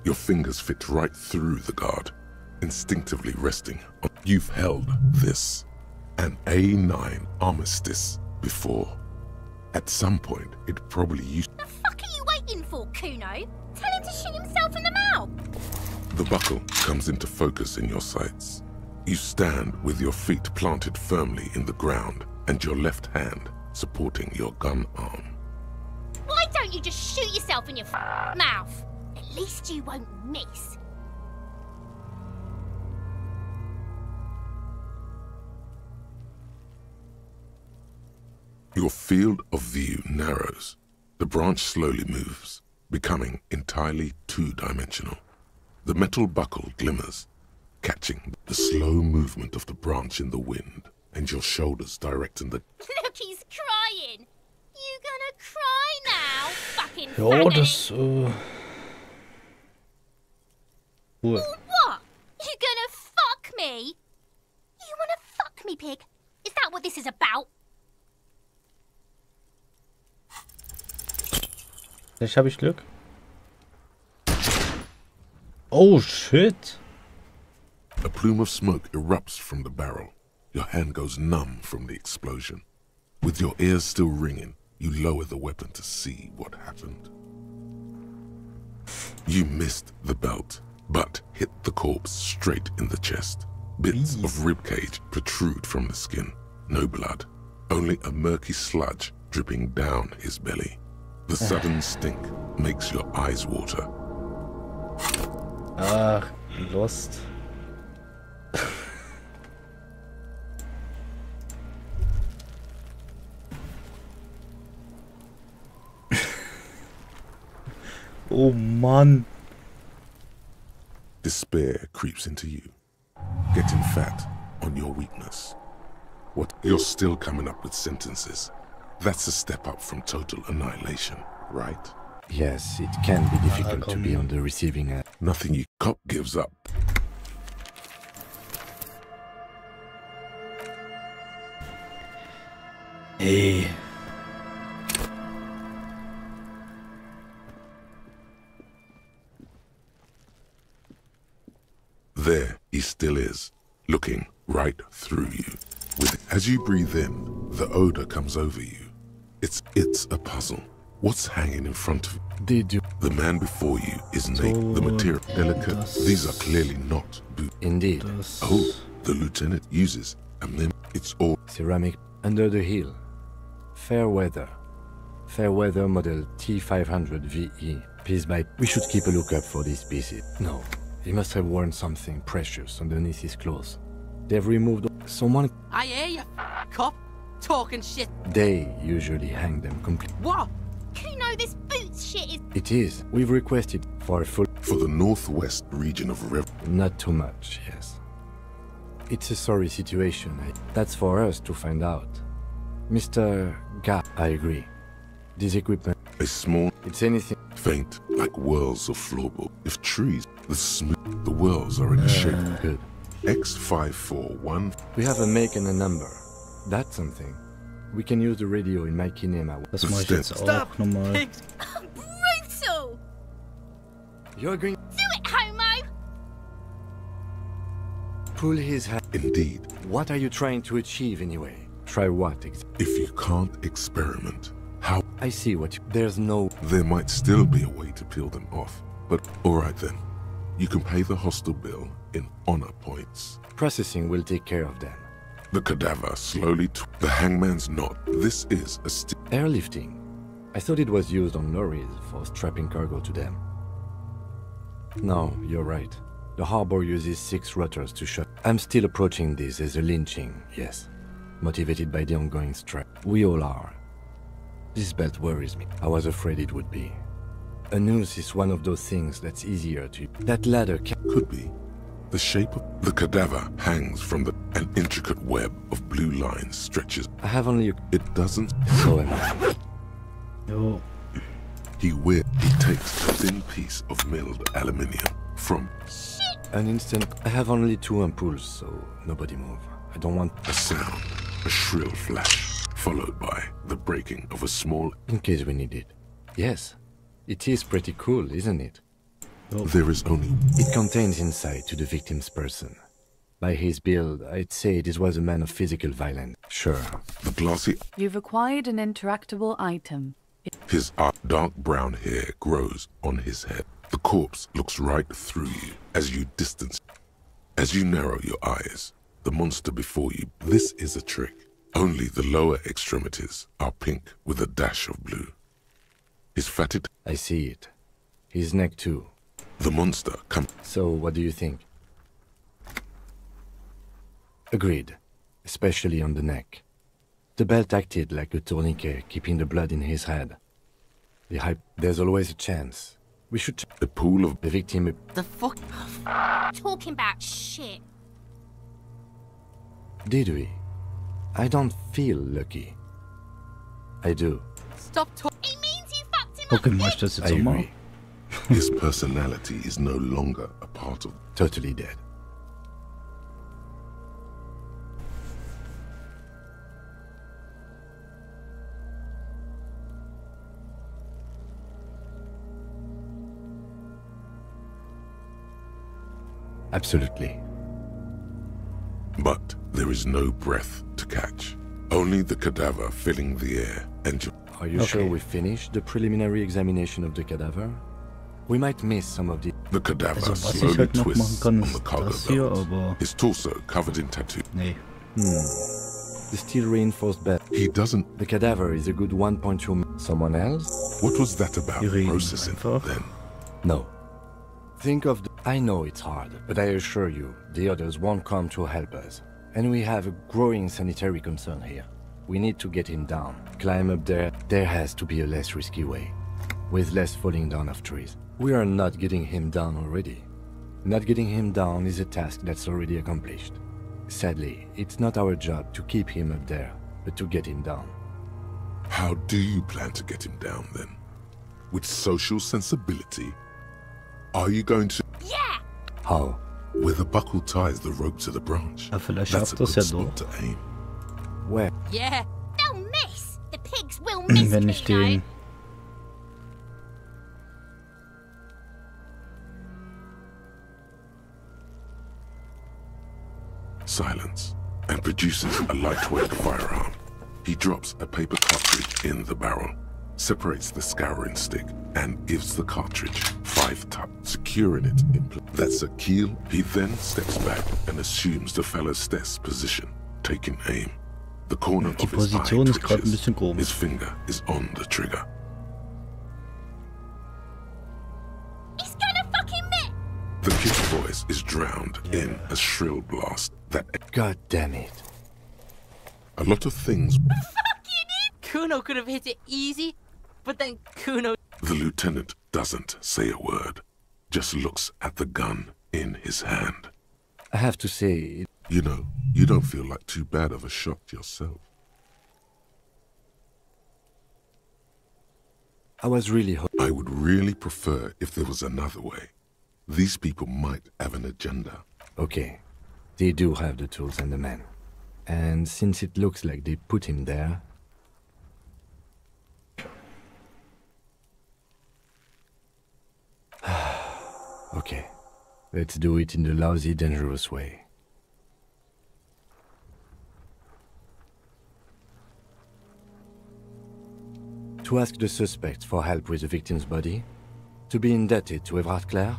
Your fingers fit right through the guard, instinctively resting on... You've held this. an A9 armistice before. At some point, it probably used... The fuck are you waiting for, Kuno? Tell him to shoot himself in the mouth! The buckle comes into focus in your sights. You stand with your feet planted firmly in the ground and your left hand supporting your gun arm. Why don't you just shoot yourself in your mouth? At least you won't miss. Your field of view narrows. The branch slowly moves, becoming entirely two-dimensional. The metal buckle glimmers, catching the slow movement of the branch in the wind, and your shoulders directing the... Look, he's crying! You gonna cry now, fucking Ja, faggot? das, Cool. What? You gonna fuck me? You wanna fuck me, pig? Is that what this is about? Vielleicht habe ich Glück. Oh, shit. A plume of smoke erupts from the barrel. Your hand goes numb from the explosion. With your ears still ringing, you lower the weapon to see what happened. You missed the belt, but hit the corpse straight in the chest. Bits of ribcage protrude from the skin. No blood, only a murky sludge dripping down his belly. The sudden stink makes your eyes water. Ach, Lost. Oh Mann. Despair creeps into you, getting fat on your weakness. What? You're still coming up with sentences. That's a step up from total annihilation, right? Yes, it can be difficult to be on the receiving end. Nothing you cop gives up. Hey. There he still is, looking right through you. As you breathe in, the odor comes over you. It's a puzzle. What's hanging in front of you? Did you? The man before you is naked. The material delicate. These are clearly not boots. Indeed. Oh, the lieutenant uses a mem. It's all Ceramic under the hill. Fair weather. Fair weather model T500 VE. Piece by... We should keep a lookout for these pieces. No. He must have worn something precious underneath his clothes. They've removed... Someone... I hear you, cop. Talking shit. They usually hang them complete. What? Kuno, this boots shit is... It is. We've requested for a full... for the northwest region of Rev. Not too much, yes. It's a sorry situation. That's for us to find out. Mr. Ga, I agree. This equipment... A small... It's anything... faint, like whirls of floorboard. If trees, the whirls are in a shape. Good. X541. We have a make and a number. That's something. We can use the radio in my kinema. Das mache ich jetzt auch nochmal. Brutal! You're going... Do it, homo! Pull his hand. Indeed. What are you trying to achieve anyway? Try what? If you can't experiment, how? I see what you... There's no... There might still be a way to peel them off. But alright then. You can pay the hostel bill in honor points. Processing will take care of them. The cadaver slowly the hangman's knot. This is a Airlifting. I thought it was used on lorries for strapping cargo to them. No, you're right. The harbor uses 6 rotors to shut. I'm still approaching this as a lynching, yes. Motivated by the ongoing strike. We all are. This belt worries me. I was afraid it would be. A noose is one of those things that's easier to... That ladder could be. The shape of the cadaver hangs from an intricate web of blue lines stretches. I have only... It doesn't... So am I. Jo. He takes a thin piece of milled aluminium from... An instant... I have only 2 ampoules, so nobody move. I don't want... A sound. A shrill flash, followed by the breaking of a small... In case we need it. Yes. It is pretty cool, isn't it? There is only... It contains insight to the victim's person. By his build, I'd say this was a man of physical violence. Sure. The glossy... You've acquired an interactable item. His dark brown hair grows on his head. The corpse looks right through you as you distance. As you narrow your eyes, the monster before you... This is a trick. Only the lower extremities are pink with a dash of blue. His fatted... I see it. His neck too. The monster comes... So, what do you think? Agreed. Especially on the neck. The belt acted like a tourniquet, keeping the blood in his head. There's always a chance. We should... A pool of... The victim... The fuck? Talking about shit. Did we? I don't feel lucky. I do. Stop talking. It means you fucked him up. Okay, mach das jetzt I auch mal. agree. His personality is no longer a part of... Totally dead. Absolutely. But there is no breath to catch. Only the cadaver filling the air and... Are you sure we finished the preliminary examination of the cadaver? We might miss some of the... The cadaver Also, was ich slowly halt noch machen twists kann, on the ist cargo das hier, belt. aber... His torso covered in tattoo. Nee. The steel reinforced belt. He doesn't... The cadaver is a good 1.2... Someone else? What was that about Die reden processing einfach. then? No. Think of the... I know it's hard, but I assure you, the others won't come to help us. And we have a growing sanitary concern here. We need to get him down. Climb up there. There has to be a less risky way. With less falling down of trees. We are not getting him down already. Not getting him down is a task that's already accomplished. Sadly, it's not our job to keep him up there, but to get him down. How do you plan to get him down then? With social sensibility? Are you going to... Yeah! How? With a buckle ties the rope to the branch. Ja, vielleicht That's a schafft das good ja spot doch. to aim. Where? Yeah. They'll miss. The pigs will miss Wenn ich den... Silence, and produces a lightweight firearm. He drops a paper cartridge in the barrel, separates the scouring stick, and gives the cartridge 5 taps, securing it in place. That's a keel. He then steps back and assumes the fellow's test position, taking aim. The corner Die of his eye Position ist gerade ein twitches. bisschen komisch. His finger is on the trigger. He's gonna fucking miss. The kid's voice is drowned in a shrill blast that... God damn it. A lot of things... Kuno could have hit it easy, but then Kuno... The lieutenant doesn't say a word, just looks at the gun in his hand. I have to say... You know, you don't feel like too bad of a shot yourself. I was really I would really prefer if there was another way. These people might have an agenda. Okay. They do have the tools and the men. And since it looks like they put him there... Okay. Let's do it in the lousy, dangerous way. To ask the suspect for help with the victim's body? To be indebted to Evrard Claire?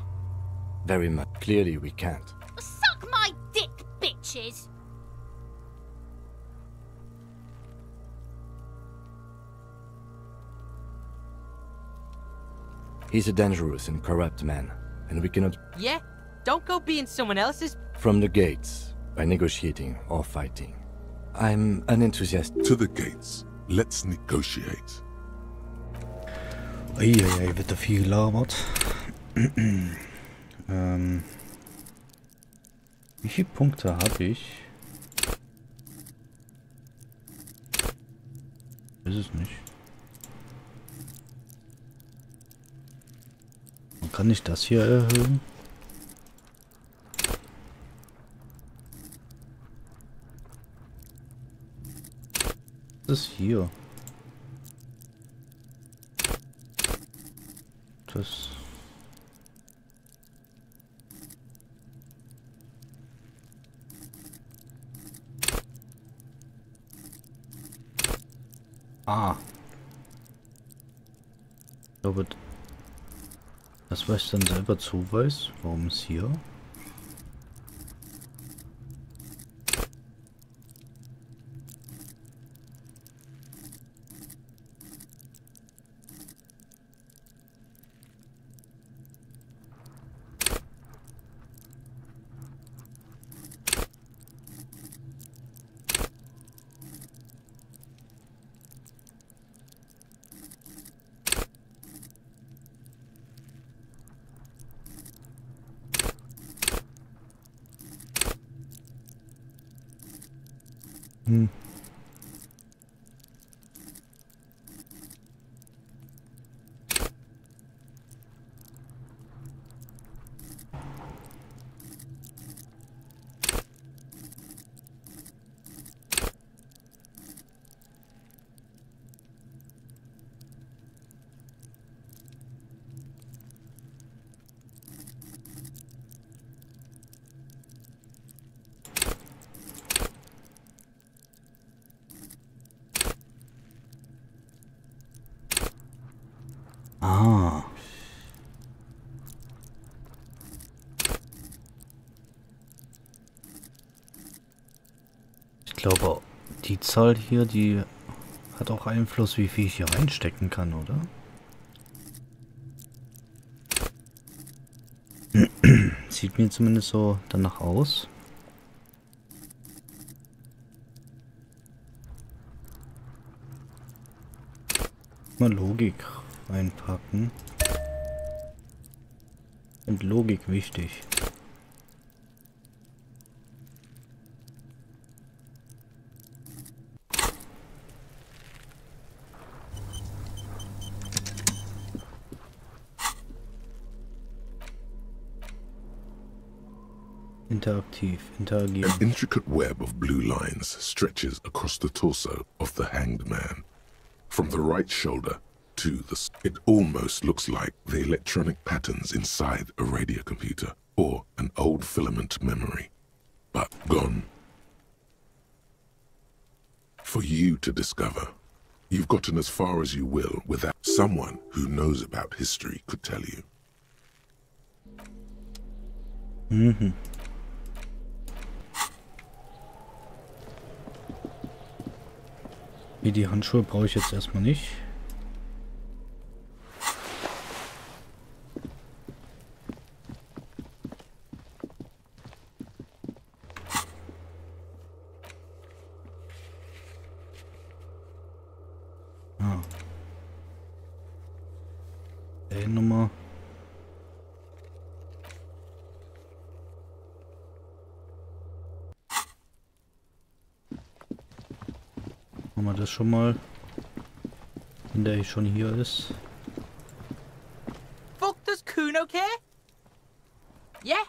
Very much. Clearly we can't. Suck my dick, bitches. He's a dangerous and corrupt man, and we cannot... Yeah? Don't go being someone else's... From the gates, by negotiating or fighting. I'm an enthusiast. To the gates. Let's negotiate. Eieiei, wird da viel gelabert. Wie viele Punkte habe ich? Ist es nicht. Man kann nicht das hier erhöhen. Das ist hier. Das. Ah. Ich glaube, das, was ich dann selber zuweist. Warum ist hier? Hm. Ah. Ich glaube, die Zahl hier, die hat auch Einfluss, wie viel ich hier reinstecken kann, oder? Sieht mir zumindest so danach aus. Mal Logik reinpacken. Und Logik wichtig. Interaktiv, interagieren. An intricate web of blue lines stretches across the torso of the hanged man. From the right shoulder to the... It almost looks like the electronic patterns inside a radio computer or an old filament memory, but gone. For you to discover. You've gotten as far as you will without someone who knows about history could tell you. Mhm. Wie die Handschuhe brauche ich jetzt erstmal nicht. Ah. Nummer. Machen wir das schon mal, wenn der schon hier ist. Fuck does Kuno care? Yeah?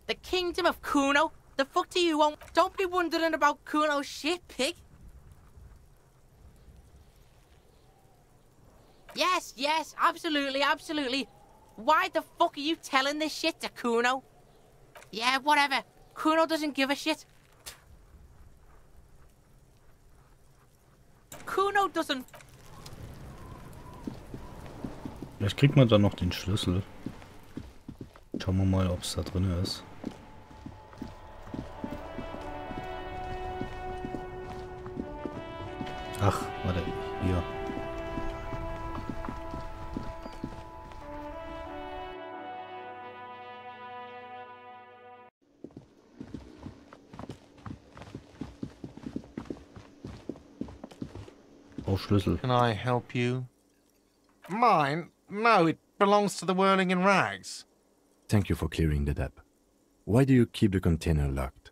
The kingdom of Kuno? The fuck do you want? Don't be wondering about Kuno's shit, pig. Yes, yes, absolutely, absolutely. Why the fuck are you telling this shit to Kuno? Yeah, whatever. Kuno doesn't give a shit. Kuno doesn't... Vielleicht kriegt man dann noch den Schlüssel. Schauen wir mal, ob es da drin ist. Ach, warte, hier. Schlüssel. Can I help you? Mine? No, it belongs to the Whirling in Rags. Thank you for clearing that up. Why do you keep the container locked?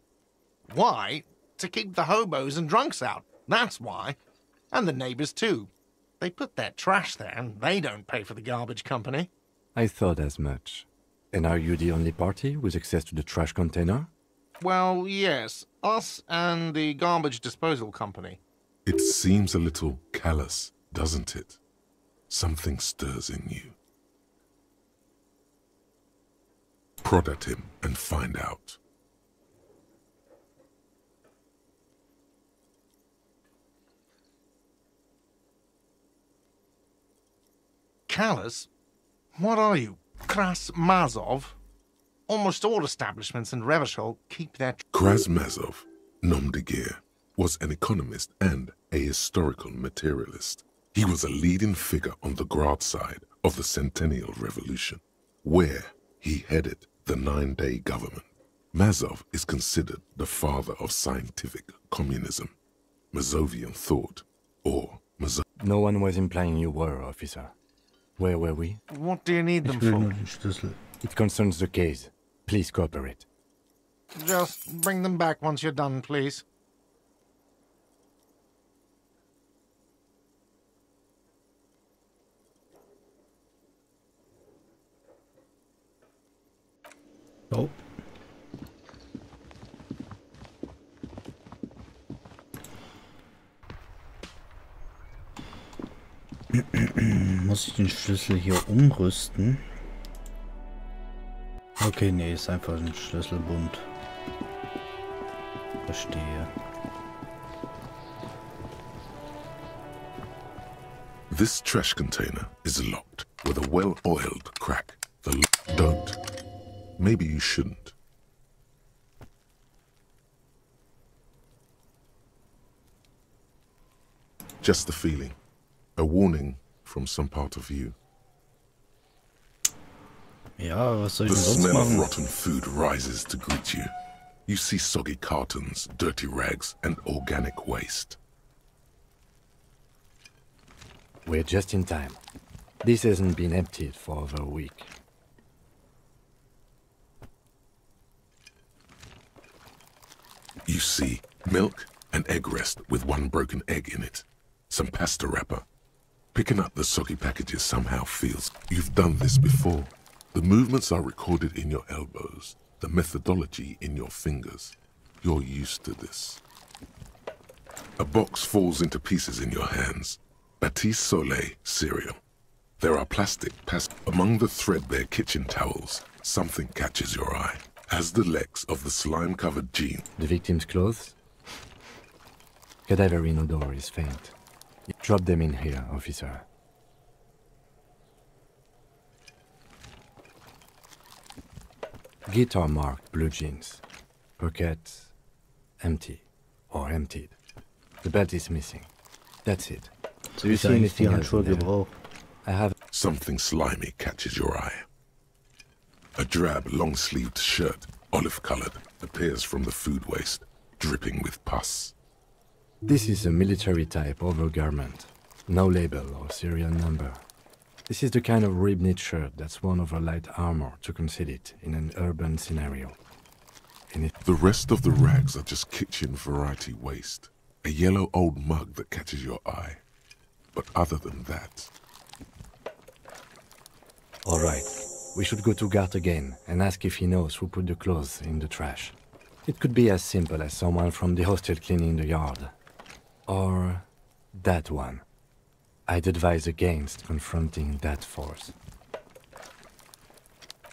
Why? To keep the hobos and drunks out. That's why. And the neighbors too. They put their trash there and they don't pay for the garbage company. I thought as much. And are you the only party with access to the trash container? Well, yes. Us and the garbage disposal company. It seems a little callous, doesn't it? Something stirs in you. Prod at him and find out. Callous? What are you, Krasmazov? Almost all establishments in Revachol keep their... Krasmazov, nom de guerre, was an economist and a historical materialist. He was a leading figure on the Grad side of the Centennial Revolution, where he headed the 9-day government. Mazov is considered the father of scientific communism, Mazovian thought, or No one was implying you were, officer. Where were we? What do you need them for? It concerns the case. Please cooperate. Just bring them back once you're done, please. Oh. Muss ich den Schlüssel hier umrüsten? Okay, nee, ist einfach ein Schlüsselbund. Verstehe. This trash container is locked with a well-oiled crack. Don't. Maybe you shouldn't. Just the feeling. A warning from some part of you. Ja, was soll ich The denn sonst smell of machen? rotten food rises to greet you. You see soggy cartons, dirty rags, and organic waste. We're just in time. This hasn't been emptied for over a week. You see milk and egg rest with one broken egg in it. Some pasta wrapper. Picking up the soggy packages somehow feels you've done this before. The movements are recorded in your elbows, the methodology in your fingers. You're used to this. A box falls into pieces in your hands. Baptiste Soleil cereal. There are plastic among the threadbare kitchen towels. Something catches your eye. As the legs of the slime-covered jean. The victim's clothes? Cadaver in odor is faint. Drop them in here, officer. Guitar marked blue jeans. Pockets empty or emptied. The belt is missing. That's it. Do you see anything else in there? I have... Something slimy catches your eye. A drab, long-sleeved shirt, olive-colored, appears from the food waste, dripping with pus. This is a military-type overgarment. No label or serial number. This is the kind of rib-knit shirt that's worn over light armor to conceal it in an urban scenario. The rest of the rags are just kitchen variety waste. A yellow old mug that catches your eye. But other than that... All right. We should go to Gart again and ask if he knows who put the clothes in the trash. It could be as simple as someone from the hostel cleaning the yard. Or that one. I'd advise against confronting that force.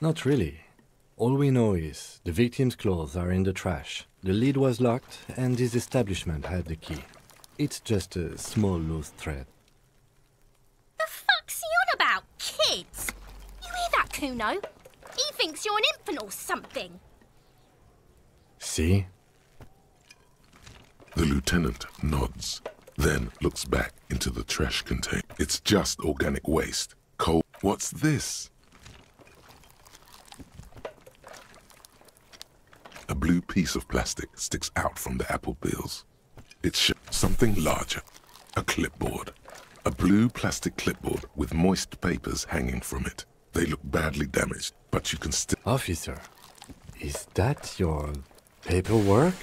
Not really. All we know is the victim's clothes are in the trash. The lid was locked and his establishment had the key. It's just a small loose thread. The fuck's he on about, kids? You hear that, Kuno? He thinks you're an infant or something. See? The lieutenant nods, then looks back into the trash container. It's just organic waste. Cold. What's this? A blue piece of plastic sticks out from the apple peels. It's something larger. A clipboard. A blue plastic clipboard with moist papers hanging from it. They look badly damaged, but you can still... Officer, is that your paperwork?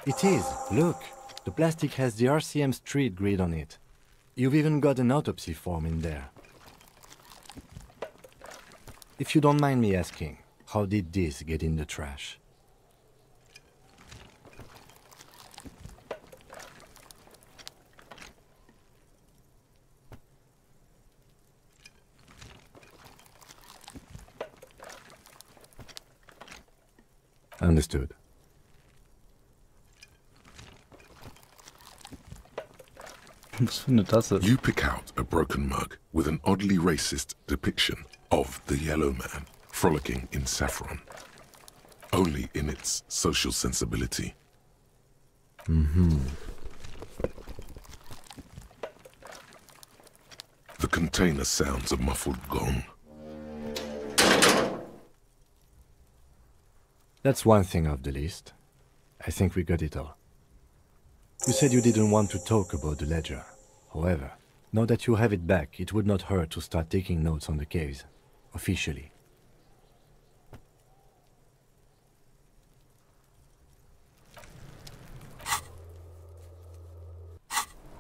It is. Look. The plastic has the RCM street grid on it. You've even got an autopsy form in there. If you don't mind me asking, how did this get in the trash? Understood. Was für eine Tasse? You pick out a broken mug with an oddly racist depiction of the yellow man frolicking in saffron. Only in its social sensibility. The container sounds a muffled gong. That's one thing off the list. I think we got it all. You said you didn't want to talk about the ledger. However, now that you have it back, it would not hurt to start taking notes on the case. Officially.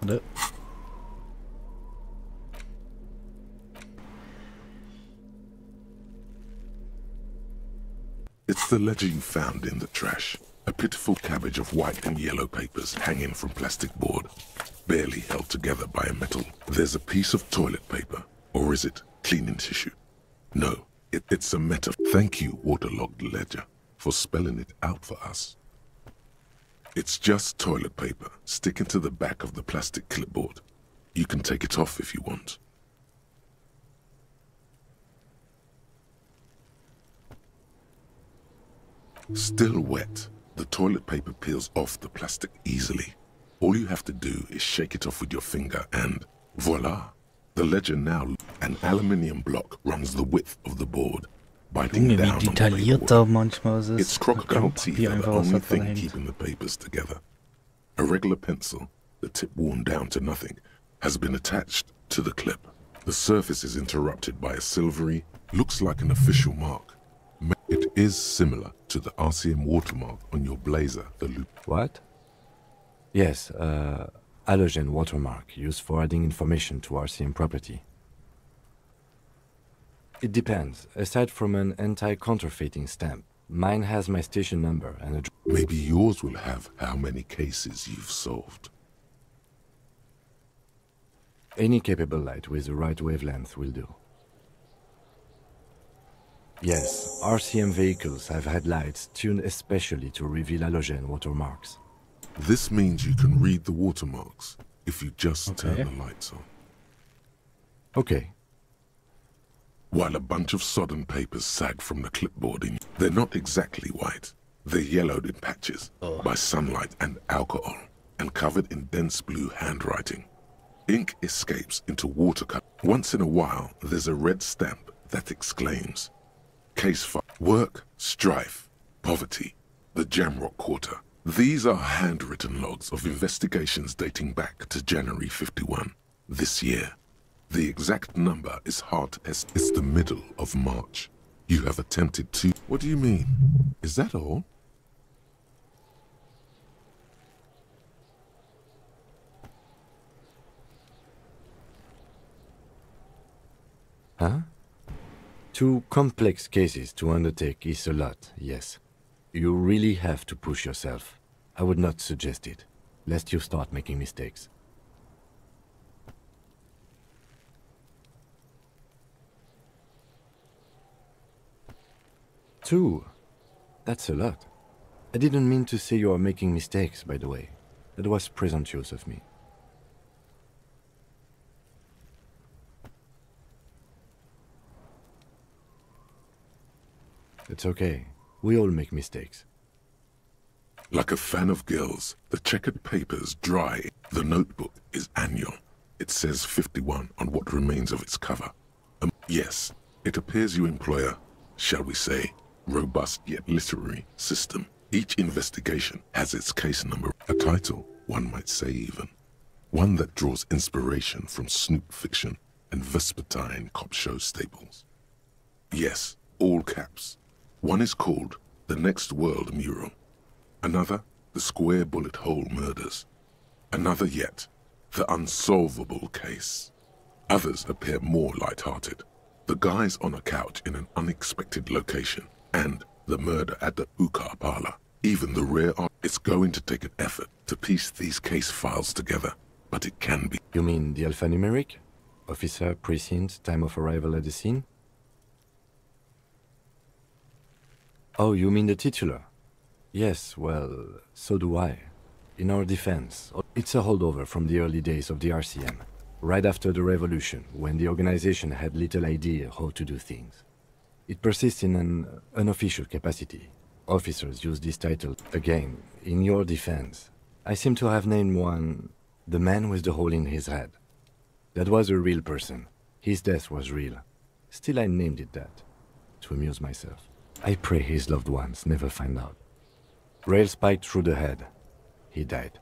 Warte. It's the ledger you found in the trash. A pitiful cabbage of white and yellow papers hanging from plastic board, barely held together by a metal. There's a piece of toilet paper, or is it cleaning tissue? No, it's a metaphor. Thank you, waterlogged ledger, for spelling it out for us. It's just toilet paper sticking to the back of the plastic clipboard. You can take it off if you want. Still wet, the toilet paper peels off the plastic easily. All you have to do is shake it off with your finger and voila! The ledger now, an aluminium block runs the width of the board, biting Junge, down wie on the detailliert da paperwork. manchmal es ist. It's crocodile teeth Klopapier are the einfach was only da dran thing hängt. keeping the papers together. A regular pencil, the tip worn down to nothing, has been attached to the clip. The surface is interrupted by a silvery, looks like an official mark. It is similar to the RCM watermark on your blazer, the loop. What? Yes, halogen watermark used for adding information to RCM property. It depends. Aside from an anti-counterfeiting stamp, mine has my station number and a... Maybe yours will have how many cases you've solved. Any capable light with the right wavelength will do. Yes, RCM vehicles have had lights tuned especially to reveal halogen watermarks. This means you can read the watermarks if you just turn the lights on. Okay. While a bunch of sodden papers sag from the clipboard, they're not exactly white. They're yellowed in patches by sunlight and alcohol, and covered in dense blue handwriting. Ink escapes into watercolor. Once in a while, there's a red stamp that exclaims, Case file, work, strife, poverty, the Jamrock Quarter. These are handwritten logs of investigations dating back to January 51, this year. The exact number is hard to estimate. It's the middle of March. You have attempted to... What do you mean? Is that all? Huh? 2 complex cases to undertake is a lot, yes. You really have to push yourself. I would not suggest it, lest you start making mistakes. Two? That's a lot. I didn't mean to say you are making mistakes, by the way. That was presumptuous of me. It's okay. We all make mistakes. Like a fan of girls, the checkered papers dry. The notebook is annual. It says 51 on what remains of its cover. Yes, it appears you employ a, shall we say, robust yet literary system. Each investigation has its case number. A title, one might say even. One that draws inspiration from Snoop fiction and Vespertine cop show staples. Yes, all caps. One is called The Next World Mural. Another, The Square Bullet Hole Murders. Another yet, The Unsolvable Case. Others appear more light-hearted. The guys on a couch in an unexpected location, and the murder at the hookah parlor. Even the rare art. It's going to take an effort to piece these case files together, but it can be. You mean the alphanumeric? Officer, precinct, time of arrival at the scene? Oh, you mean the titular? Yes, well, so do I. in our defense. It's a holdover from the early days of the RCM, right after the revolution, when the organization had little idea how to do things. It persists in an unofficial capacity. Officers use this title, again, in your defense. I seem to have named one, the man with the hole in his head. That was a real person. His death was real. Still I named it that, to amuse myself. I pray his loved ones never find out. Rail spiked through the head. He died.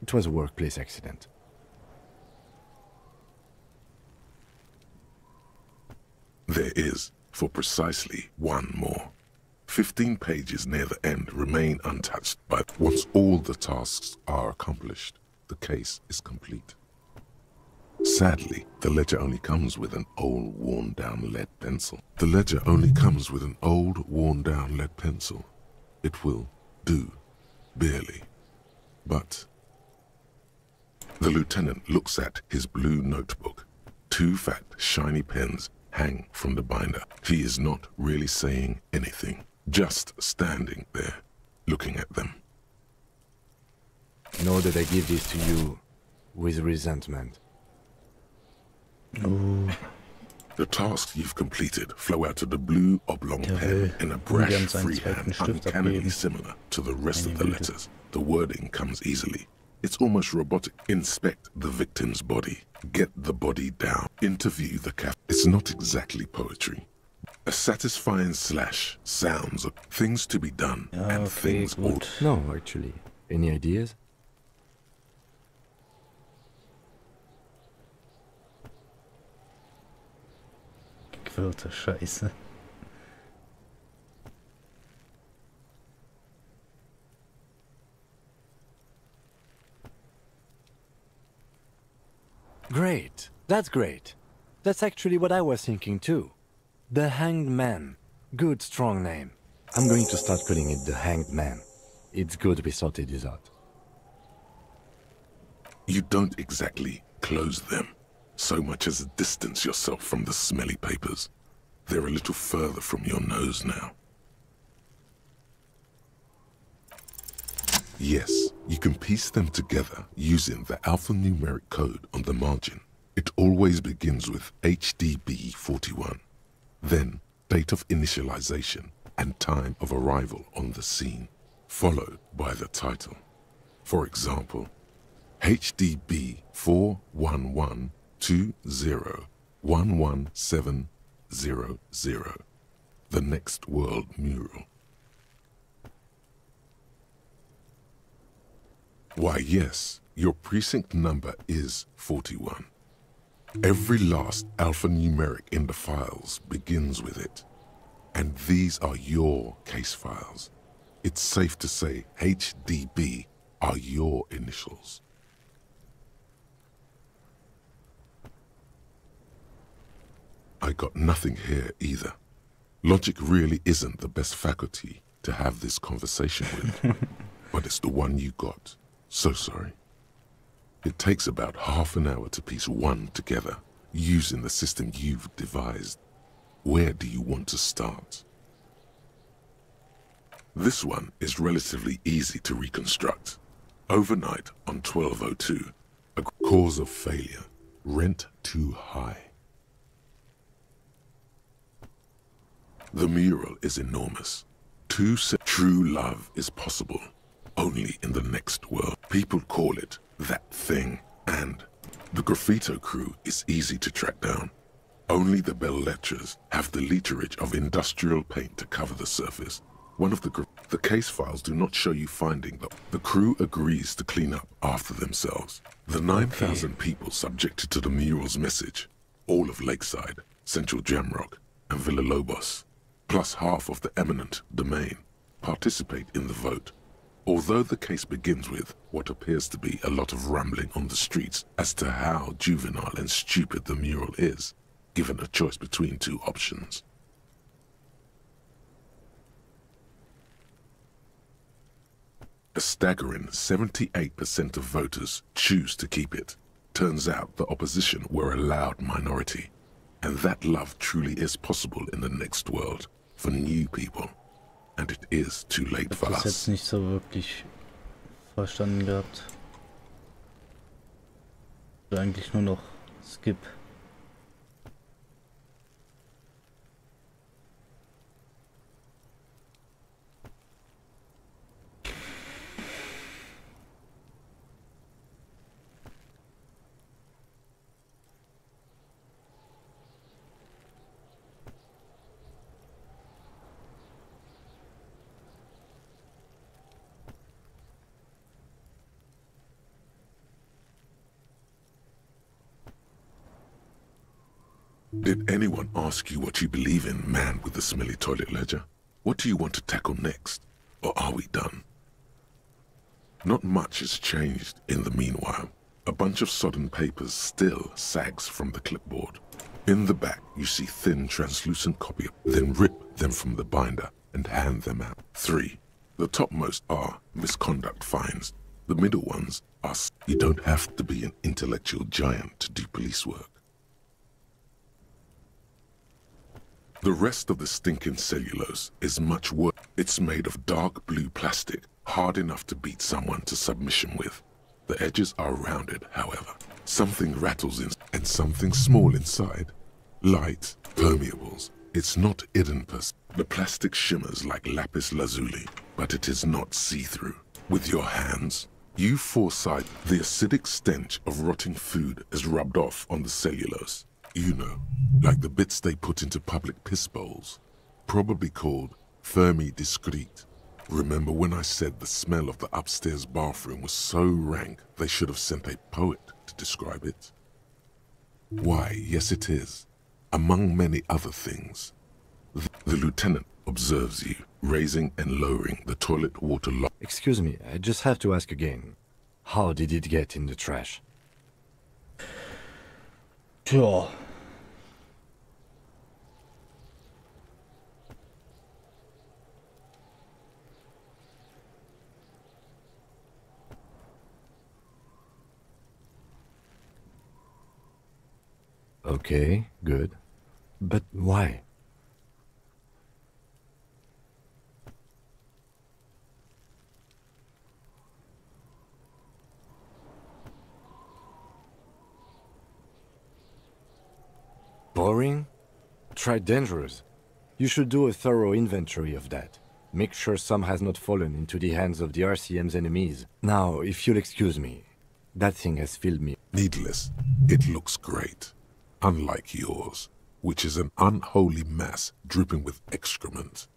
It was a workplace accident. There is, for precisely one more. 15 pages near the end remain untouched, but once all the tasks are accomplished, the case is complete. Sadly, the ledger only comes with an old, worn-down lead pencil. The ledger only comes with an old, worn-down lead pencil. It will do, barely. But the lieutenant looks at his blue notebook. 2 fat, shiny pens hang from the binder. He is not really saying anything, just standing there, looking at them. Know that I give this to you with resentment. Oh. The tasks you've completed flow out of the blue oblong pen in a brash freehand uncannily similar to the rest of the letters. The wording comes easily. It's almost robotic. Inspect the victim's body. Get the body down. Interview the cat. It's not exactly poetry. A satisfying slash sounds of things to be done and things ought. No, actually. Any ideas? Gequirlte Scheiße. Great. That's great. That's actually what I was thinking too. The Hanged Man. Good, strong name. I'm going to start calling it the Hanged Man. It's good we sorted this out. You don't exactly close them, so much as distance yourself from the smelly papers. They're a little further from your nose now. Yes, you can piece them together using the alphanumeric code on the margin. It always begins with HDB 41, then date of initialization and time of arrival on the scene, followed by the title. For example, HDB 41120111700, the Next World Mural. Why, yes, your precinct number is 41. Every last alphanumeric in the files begins with it. And these are your case files. It's safe to say HDB are your initials. I got nothing here either. Logic really isn't the best faculty to have this conversation with, but it's the one you got. So sorry. It takes about half an hour to piece one together, using the system you've devised. Where do you want to start? This one is relatively easy to reconstruct. Overnight on 1202, a cause of failure, rent too high. The mural is enormous. True love is possible only in the next world. People call it that thing, and the graffito crew is easy to track down. Only the bell lettrers have the literage of industrial paint to cover the surface. One of the case files do not show you finding them. The crew agrees to clean up after themselves. The 9,000 people subjected to the mural's message, all of Lakeside, Central Jamrock, and Villa Lobos, plus half of the eminent domain, participate in the vote. Although the case begins with what appears to be a lot of rambling on the streets as to how juvenile and stupid the mural is, given a choice between two options. A staggering 78% of voters choose to keep it. Turns out the opposition were a loud minority, and that love truly is possible in the next world for new people. And it is too late for us. Das ist jetzt nicht so wirklich verstanden gehabt. Also eigentlich nur noch Skip. Did anyone ask you what you believe in, man with the smelly toilet ledger? What do you want to tackle next? Or are we done? Not much has changed in the meanwhile. A bunch of sodden papers still sags from the clipboard. In the back, you see thin, translucent copy, then rip them from the binder and hand them out. 3. The topmost are misconduct fines. The middle ones are... You don't have to be an intellectual giant to do police work. The rest of the stinking cellulose is much worse. It's made of dark blue plastic, hard enough to beat someone to submission with. The edges are rounded, however. Something rattles in, and something small inside. Light, permeables. It's not idempus. The plastic shimmers like lapis lazuli, but it is not see-through. With your hands, you foresight the acidic stench of rotting food is rubbed off on the cellulose. You know, like the bits they put into public piss bowls. Probably called Fermi Discrete. Remember when I said the smell of the upstairs bathroom was so rank they should have sent a poet to describe it? Why, yes it is. Among many other things. The lieutenant observes you, raising and lowering the toilet water lock. Excuse me, I just have to ask again. How did it get in the trash? Tja. Okay, good. But why? Boring? Try dangerous. You should do a thorough inventory of that. Make sure some has not fallen into the hands of the RCM's enemies. Now, if you'll excuse me, that thing has filled me. Needless. It looks great. Unlike yours, which is an unholy mass dripping with excrement.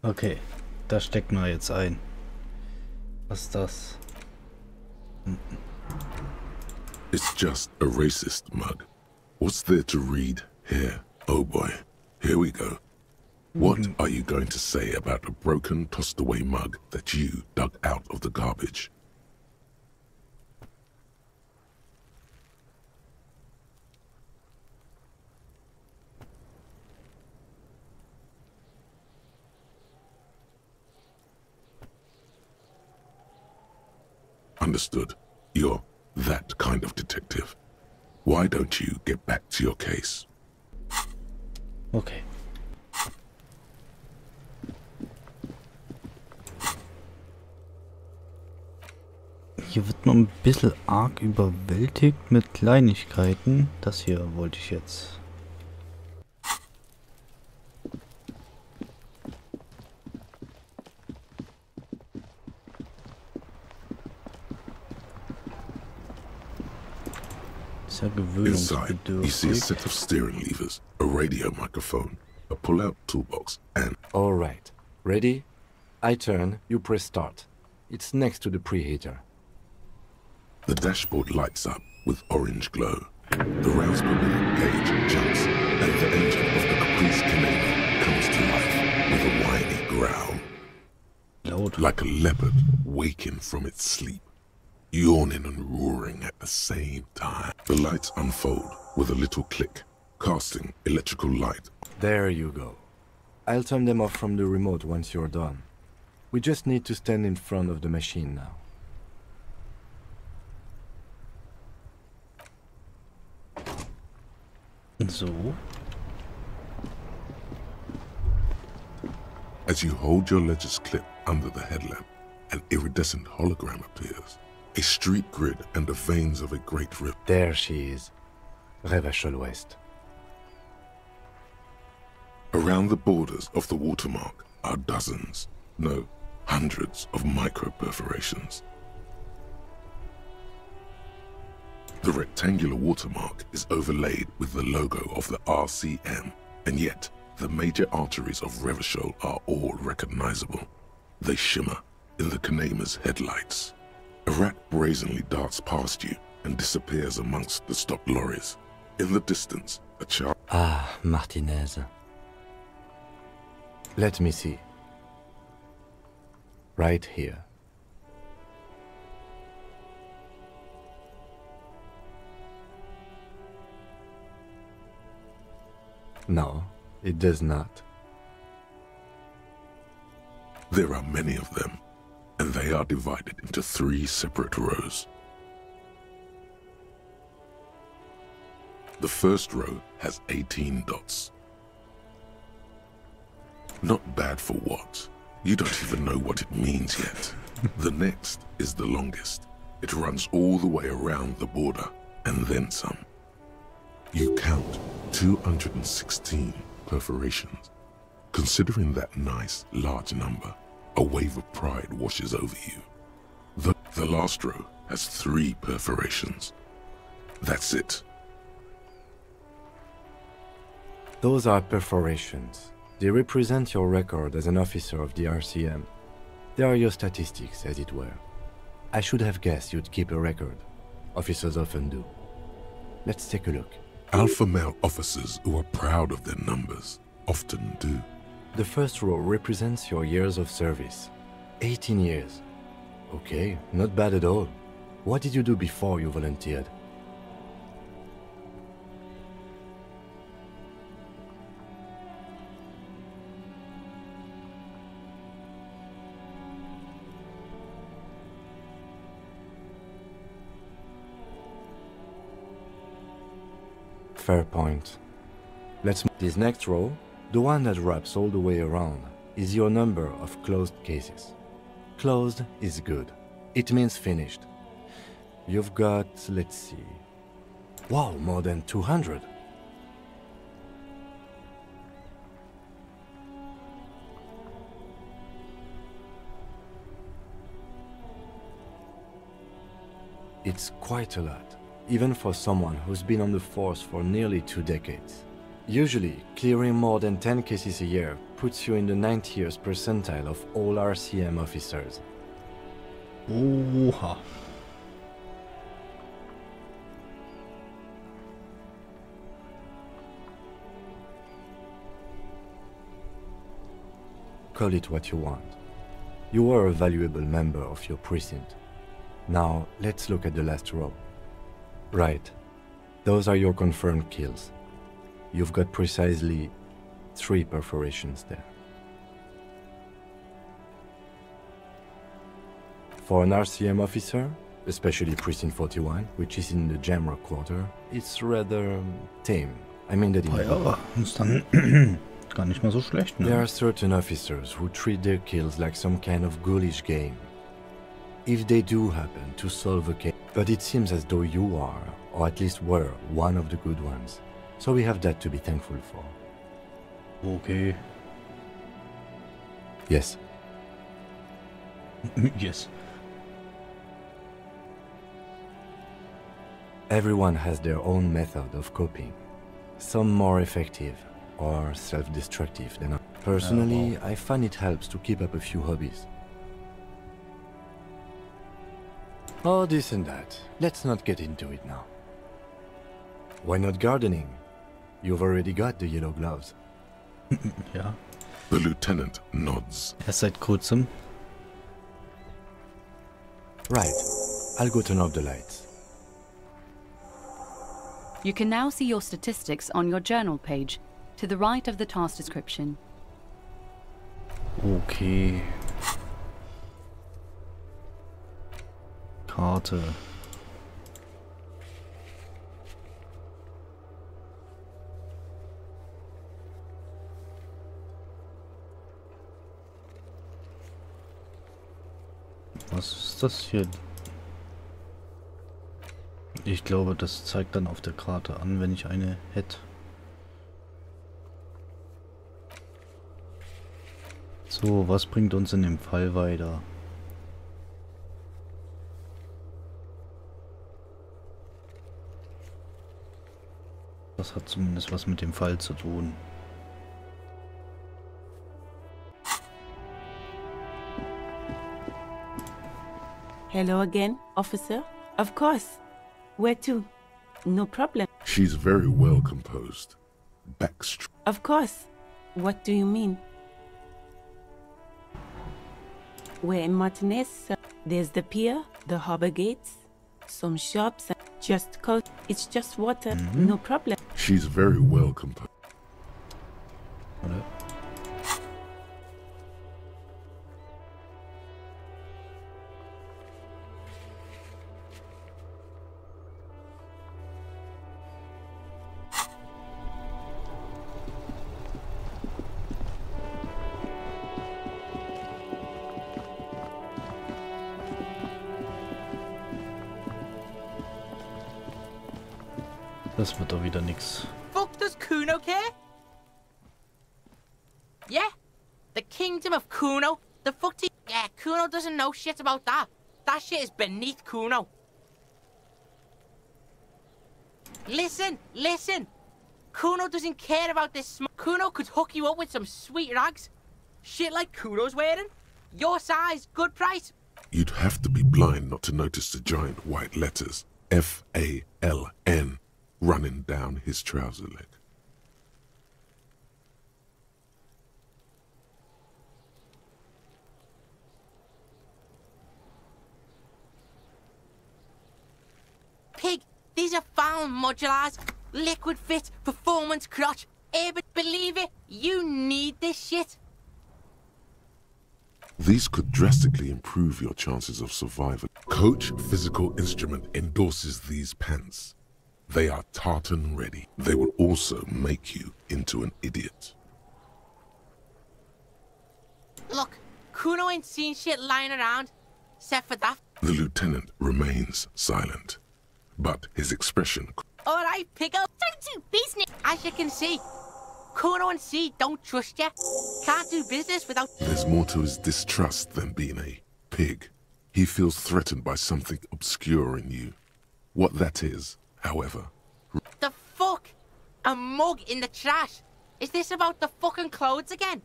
Okay, da stecken wir jetzt ein. Was ist das? It's just a racist mug. What's there to read here? Oh boy, here we go. What are you going to say about a broken, tossed-away mug that you dug out of the garbage? Understood. You're that kind of detective. Why don't you get back to your case? Okay. Hier wird man ein bisschen arg überwältigt mit Kleinigkeiten. Das hier wollte ich jetzt. Inside, you see a set of steering levers, a radio microphone, a pull-out toolbox, and... All right. Ready? I turn, you press start. It's next to the preheater. The dashboard lights up with orange glow. The rounds per minute gauge jumps, and the engine of the Caprice Canelo comes to life with a whiny growl. Loud. Like a leopard waking from its sleep, yawning and roaring at the same time. The lights unfold with a little click, casting electrical light. There you go. I'll turn them off from the remote once you're done. We just need to stand in front of the machine now. So. As you hold your ledger's clip under the headlamp, an iridescent hologram appears. A street grid and the veins of a great river. There she is. Revachol West. Around the borders of the watermark are dozens, no, hundreds of micro-perforations. The rectangular watermark is overlaid with the logo of the RCM, and yet the major arteries of Revachol are all recognizable. They shimmer in the Kanema's headlights. A rat brazenly darts past you and disappears amongst the stopped lorries. In the distance, a child... Ah, Martinez. Let me see. Right here. No, it does not. There are many of them, and they are divided into 3 separate rows. The first row has 18 dots. Not bad for what? You don't even know what it means yet. The next is the longest. It runs all the way around the border, and then some. You count 216 perforations. Considering that nice, large number, a wave of pride washes over you. The last row has 3 perforations. That's it. Those are perforations. They represent your record as an officer of the RCM. They are your statistics, as it were. I should have guessed you'd keep a record. Officers often do. Let's take a look. Alpha male officers who are proud of their numbers often do. The first row represents your years of service. 18 years. Okay, not bad at all. What did you do before you volunteered? Fair point. Let's move. This next row, the one that wraps all the way around, is your number of closed cases. Closed is good. It means finished. You've got, let's see... Wow, more than 200. It's quite a lot, even for someone who's been on the force for nearly 2 decades. Usually, clearing more than 10 cases a year puts you in the 90th percentile of all RCM officers. Oha. Call it what you want. You were a valuable member of your precinct. Now, let's look at the last row. Right. Those are your confirmed kills. You've got precisely 3 perforations there. For an RCM officer, especially Precinct 41, which is in the Jamrock quarter, it's rather tame. I mean that in Ja, ist dann gar nicht mal so schlecht, ne? There are certain officers who treat their kills like some kind of ghoulish game. If they do happen to solve a case, but it seems as though you are, or at least were, one of the good ones. So we have that to be thankful for. Okay. Yes. Yes. Everyone has their own method of coping. Some more effective or self-destructive than others. Personally, I find it helps to keep up a few hobbies. Oh, this and that. Let's not get into it now. Why not gardening? You've already got the yellow gloves. Ja. The lieutenant nods. Erst seit kurzem. Right. I'll go turn off the lights. You can now see your statistics on your journal page, to the right of the task description. Okay. Karte. Was ist das hier? Ich glaube, das zeigt dann auf der Karte an, wenn ich eine hätte. So, was bringt uns in dem Fall weiter? Das hat zumindest was mit dem Fall zu tun. Hello again, officer. Of course. Where to? No problem. She's very well composed. Backstreet. Of course. What do you mean? We're in Martinez, sir. There's the pier, the harbor gates, some shops, and just coast. It's just water. No problem. She's very well composed. Oder? Das wird doch wieder nix. Fuck does Kuno care? Yeah? The kingdom of Kuno? The fuck do you... Yeah, Kuno doesn't know shit about that. That shit is beneath Kuno. Listen, listen. Kuno doesn't care about this Kuno could hook you up with some sweet rags. Shit like Kuno's wearing. Your size, good price. You'd have to be blind not to notice the giant white letters F-A-L-N running down his trouser leg. Pig, these are found modulars. Liquid fit, performance crotch. But believe it, you need this shit. These could drastically improve your chances of survival. Coach Physical Instrument endorses these pants. They are tartan ready. They will also make you into an idiot. Look, Kuno ain't seen shit lying around, except for that. The lieutenant remains silent, but his expression... Alright, pick up. Don't do business. As you can see, Kuno and C don't trust you. Can't do business without... There's more to his distrust than being a pig. He feels threatened by something obscure in you. What that is, however... The fuck? A mug in the trash? Is this about the fucking clothes again?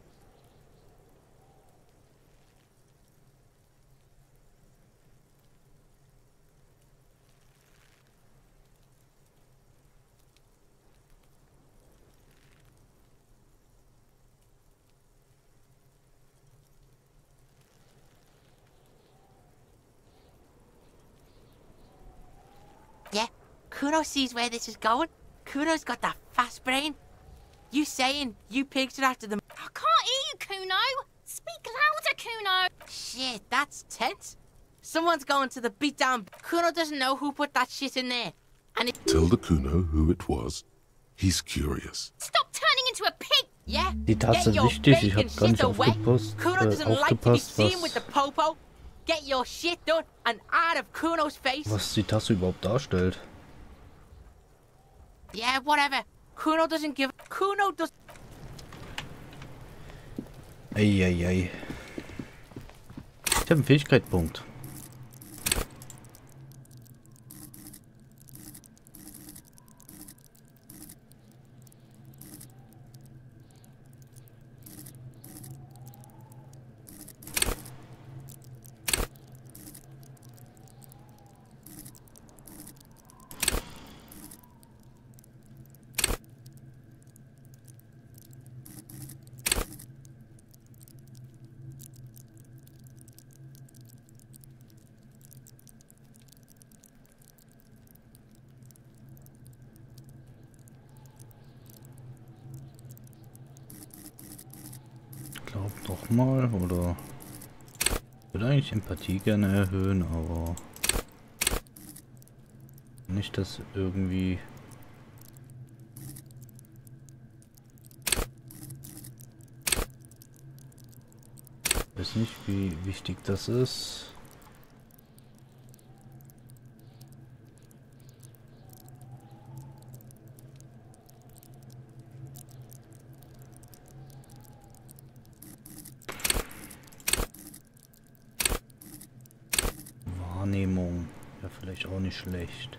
Yeah, Kuno sees where this is going. Kuno's got that fast brain. You saying you pigs are after them? I can't hear you, Kuno. Speak louder, Kuno. Shit, that's tense. Someone's going to the beatdown. Kuno doesn't know who put that shit in there. And it... Tell the Kuno who it was. He's curious. Stop turning into a pig. Yeah, Die Tasse get your wichtig, ich bacon hab gar shit nicht away. Kuno doesn't like to be seen with the popo. Get your shit done and out of Kuno's face. was die Tasse überhaupt darstellt. Yeah, whatever. Kuno doesn't give... Kuno does... Eieiei. Ich habe einen Fähigkeitspunkt. Nochmal, oder? Ich würde eigentlich Empathie gerne erhöhen, aber nicht, dass irgendwie ich weiß nicht, wie wichtig das ist. Wahrnehmung. Ja, vielleicht auch nicht schlecht.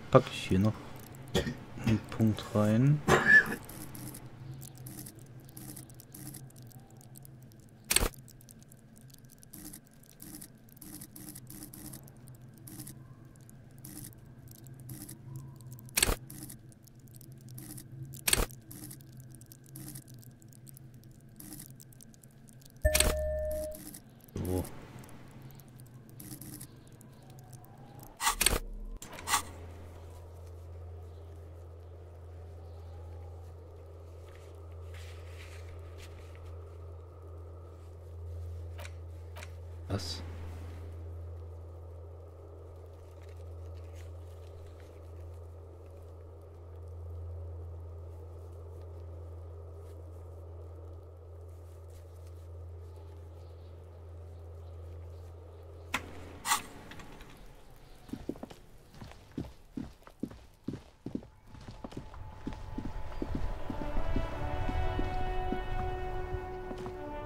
Packe ich hier noch einen Punkt rein. So. Was?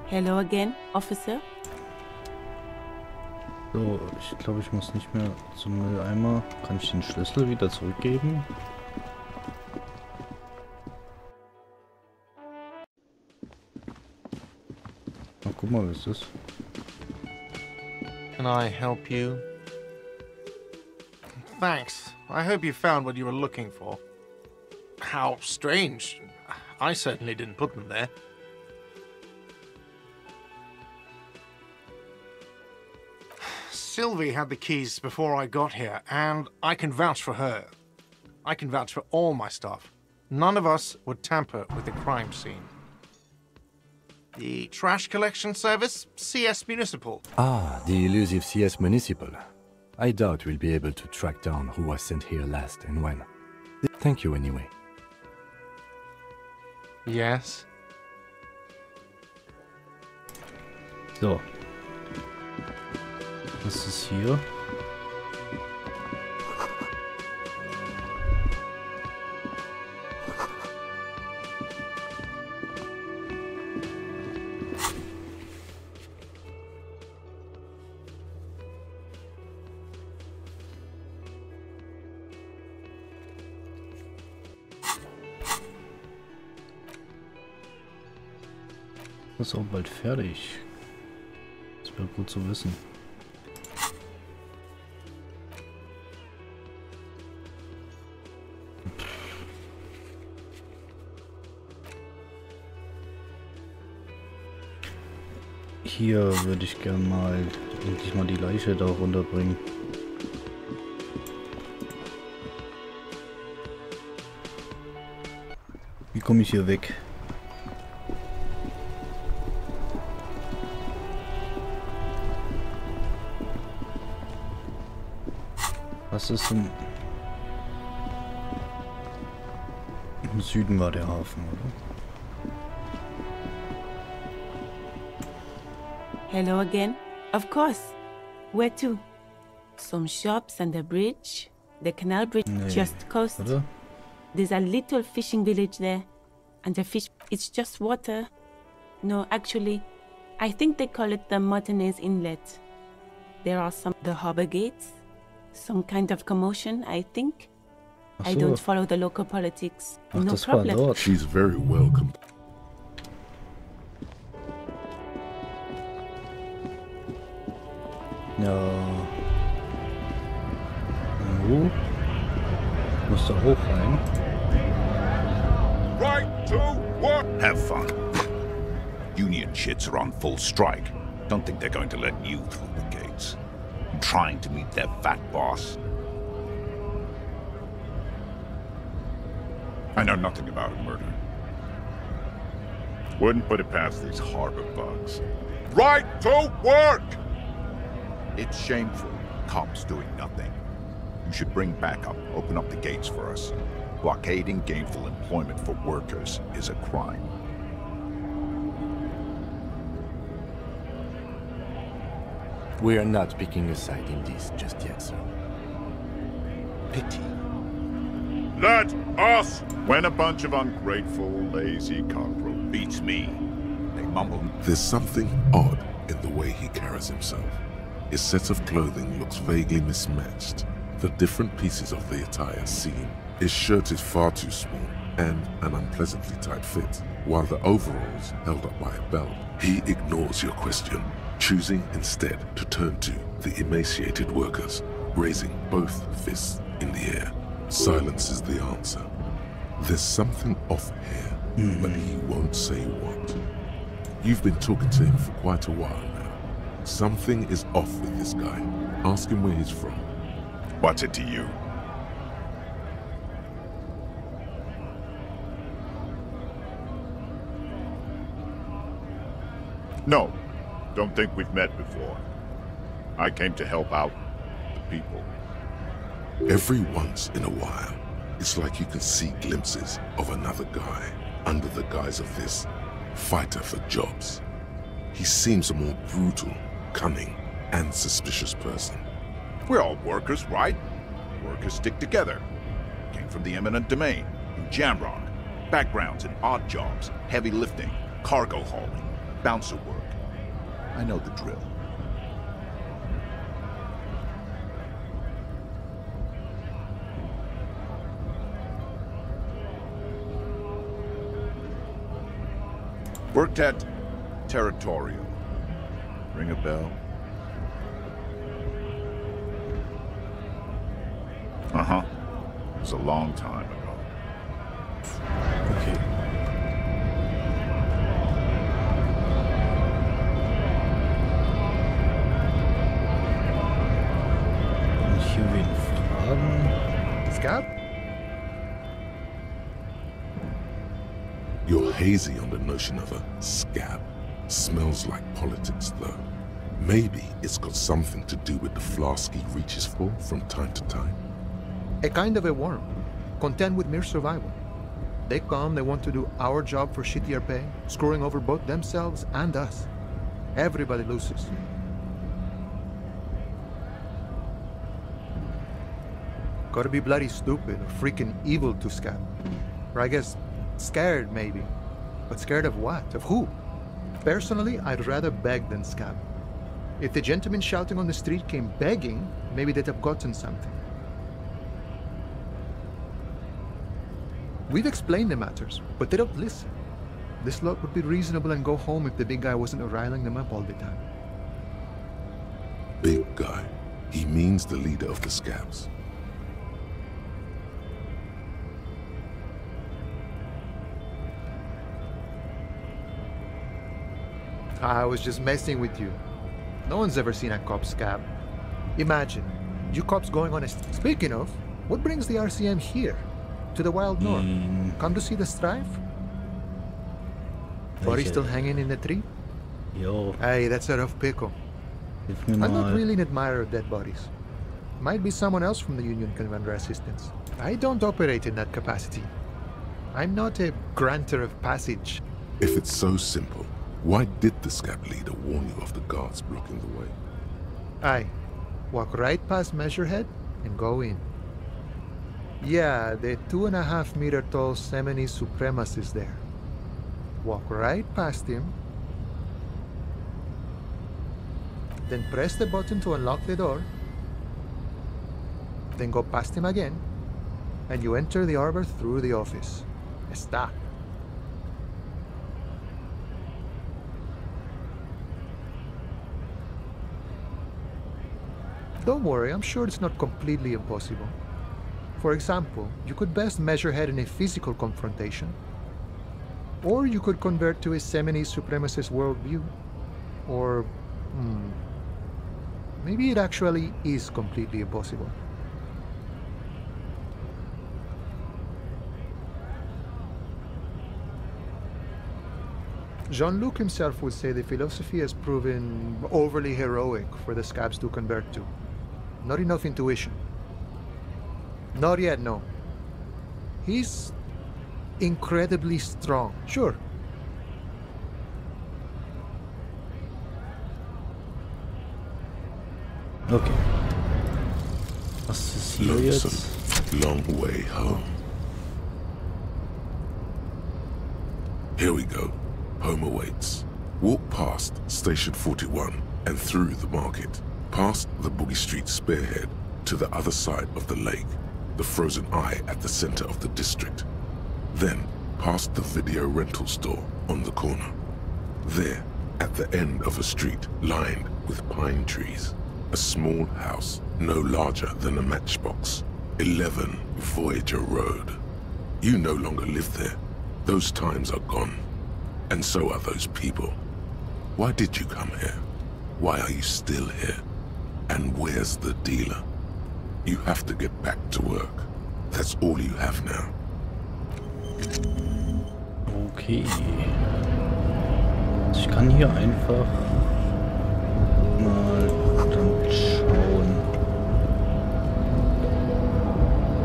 Hello again, officer. So, ich glaube, ich muss nicht mehr zum Mülleimer. Kann ich den Schlüssel wieder zurückgeben? Ach, guck mal, was ist das? Can I help you? Thanks. I hope you found what you were looking for. How strange. I certainly didn't put them there. Sylvie had the keys before I got here, and I can vouch for her. I can vouch for all my stuff. None of us would tamper with the crime scene. The trash collection service, CS Municipal. Ah, the elusive CS Municipal. I doubt we'll be able to track down who was sent here last and when. Thank you anyway. Yes? So. Was ist hier? Ist auch bald fertig. Das wäre gut zu wissen. Hier würde ich gern mal endlich mal die Leiche da runterbringen. Wie komme ich hier weg? Was ist denn? Im Süden war der Hafen, oder? Hello again. Of course. Where to? Some shops and the bridge. The canal bridge just coast. Oder? There's a little fishing village there. And the fish, it's just water. No, actually, I think they call it the Martinez Inlet. There are the harbor gates. Some kind of commotion, I think. I don't follow the local politics. Ach, no das war problem. dort. She's very welcome. Ja. Du musst da hoch rein. Right to work! Have fun. Union shits are on full strike. Don't think they're going to let you through the gates. I'm trying to meet their fat boss. I know nothing about a murder. Wouldn't put it past these harbor bugs. Right to work! It's shameful. Cops doing nothing. You should bring backup. Open up the gates for us. Blockading gainful employment for workers is a crime. We are not picking a side in this just yet, sir. Pity. Let us! When a bunch of ungrateful, lazy cockroach beats me, they mumble. There's something odd in the way he carries himself. His set of clothing looks vaguely mismatched. The different pieces of the attire seem. His shirt is far too small and an unpleasantly tight fit, while the overalls held up by a belt. He ignores your question, choosing instead to turn to the emaciated workers, raising both fists in the air. Silence is the answer. There's something off here, but he won't say what. You've been talking to him for quite a while now. Something is off with this guy. Ask him where he's from. What's it to you? No, don't think we've met before. I came to help out the people. Every once in a while, it's like you can see glimpses of another guy under the guise of this fighter for jobs. He seems a more brutal, cunning, and suspicious person. We're all workers, right? Workers stick together. Came from the eminent domain, in Jamrock. Backgrounds in odd jobs, heavy lifting, cargo hauling, bouncer work. I know the drill. Worked at Territorial. Ring a bell? Uh-huh. It was a long time ago. Okay. Ich will ihn fragen. Scab? You're hazy on the notion of a scab. Smells like politics, though. Maybe it's got something to do with the flask he reaches for from time to time. A kind of a worm, content with mere survival. They come, they want to do our job for shittier pay, screwing over both themselves and us. Everybody loses. Gotta be bloody stupid or freaking evil to scab. Or I guess scared, maybe. But scared of what? Of who? Personally, I'd rather beg than scab. If the gentleman shouting on the street came begging, maybe they'd have gotten something. We've explained the matters, but they don't listen. This lot would be reasonable and go home if the big guy wasn't riling them up all the time. Big guy. He means the leader of the scabs. I was just messing with you. No one's ever seen a cop scab. Imagine, you cops going on a... Speaking of, what brings the RCM here? To the wild north? Come to see the strife? Body still hanging in the tree? Yo. Hey, that's a rough pickle. I'm not really an admirer of dead bodies. Might be someone else from the Union can render assistance. I don't operate in that capacity. I'm not a granter of passage. If it's so simple, why did the scab leader warn you of the guards blocking the way? Aye. Walk right past Measurehead and go in. Yeah, the 2.5 meter tall Semini Supremus is there. Walk right past him. Then press the button to unlock the door. Then go past him again. And you enter the arbor through the office. Está. Don't worry, I'm sure it's not completely impossible. For example, you could best measure head in a physical confrontation. Or you could convert to a Semini supremacist worldview. Or... maybe it actually is completely impossible. Jean-Luc himself would say the philosophy has proven overly heroic for the scabs to convert to. Not enough intuition. Not yet, no. He's incredibly strong, sure. Okay. Was ist hier jetzt? Long way home. Here we go. Home awaits. Walk past Station 41 and through the market, past the Boogie Street spearhead to the other side of the lake, the frozen eye at the center of the district. Then, past the video rental store on the corner. There, at the end of a street lined with pine trees, a small house no larger than a matchbox. 11 Voyager Road. You no longer live there. Those times are gone. And so are those people. Why did you come here? Why are you still here? And where's the dealer? You have to get back to work. That's all you have now. Okay. Ich kann hier einfach mal dann schauen.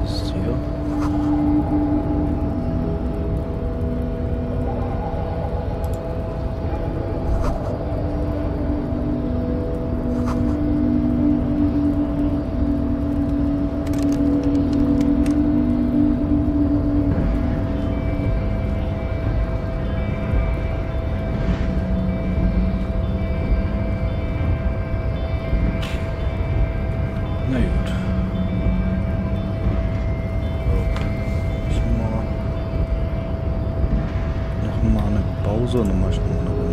Was ist hier? So, dann mach ich nochmal eine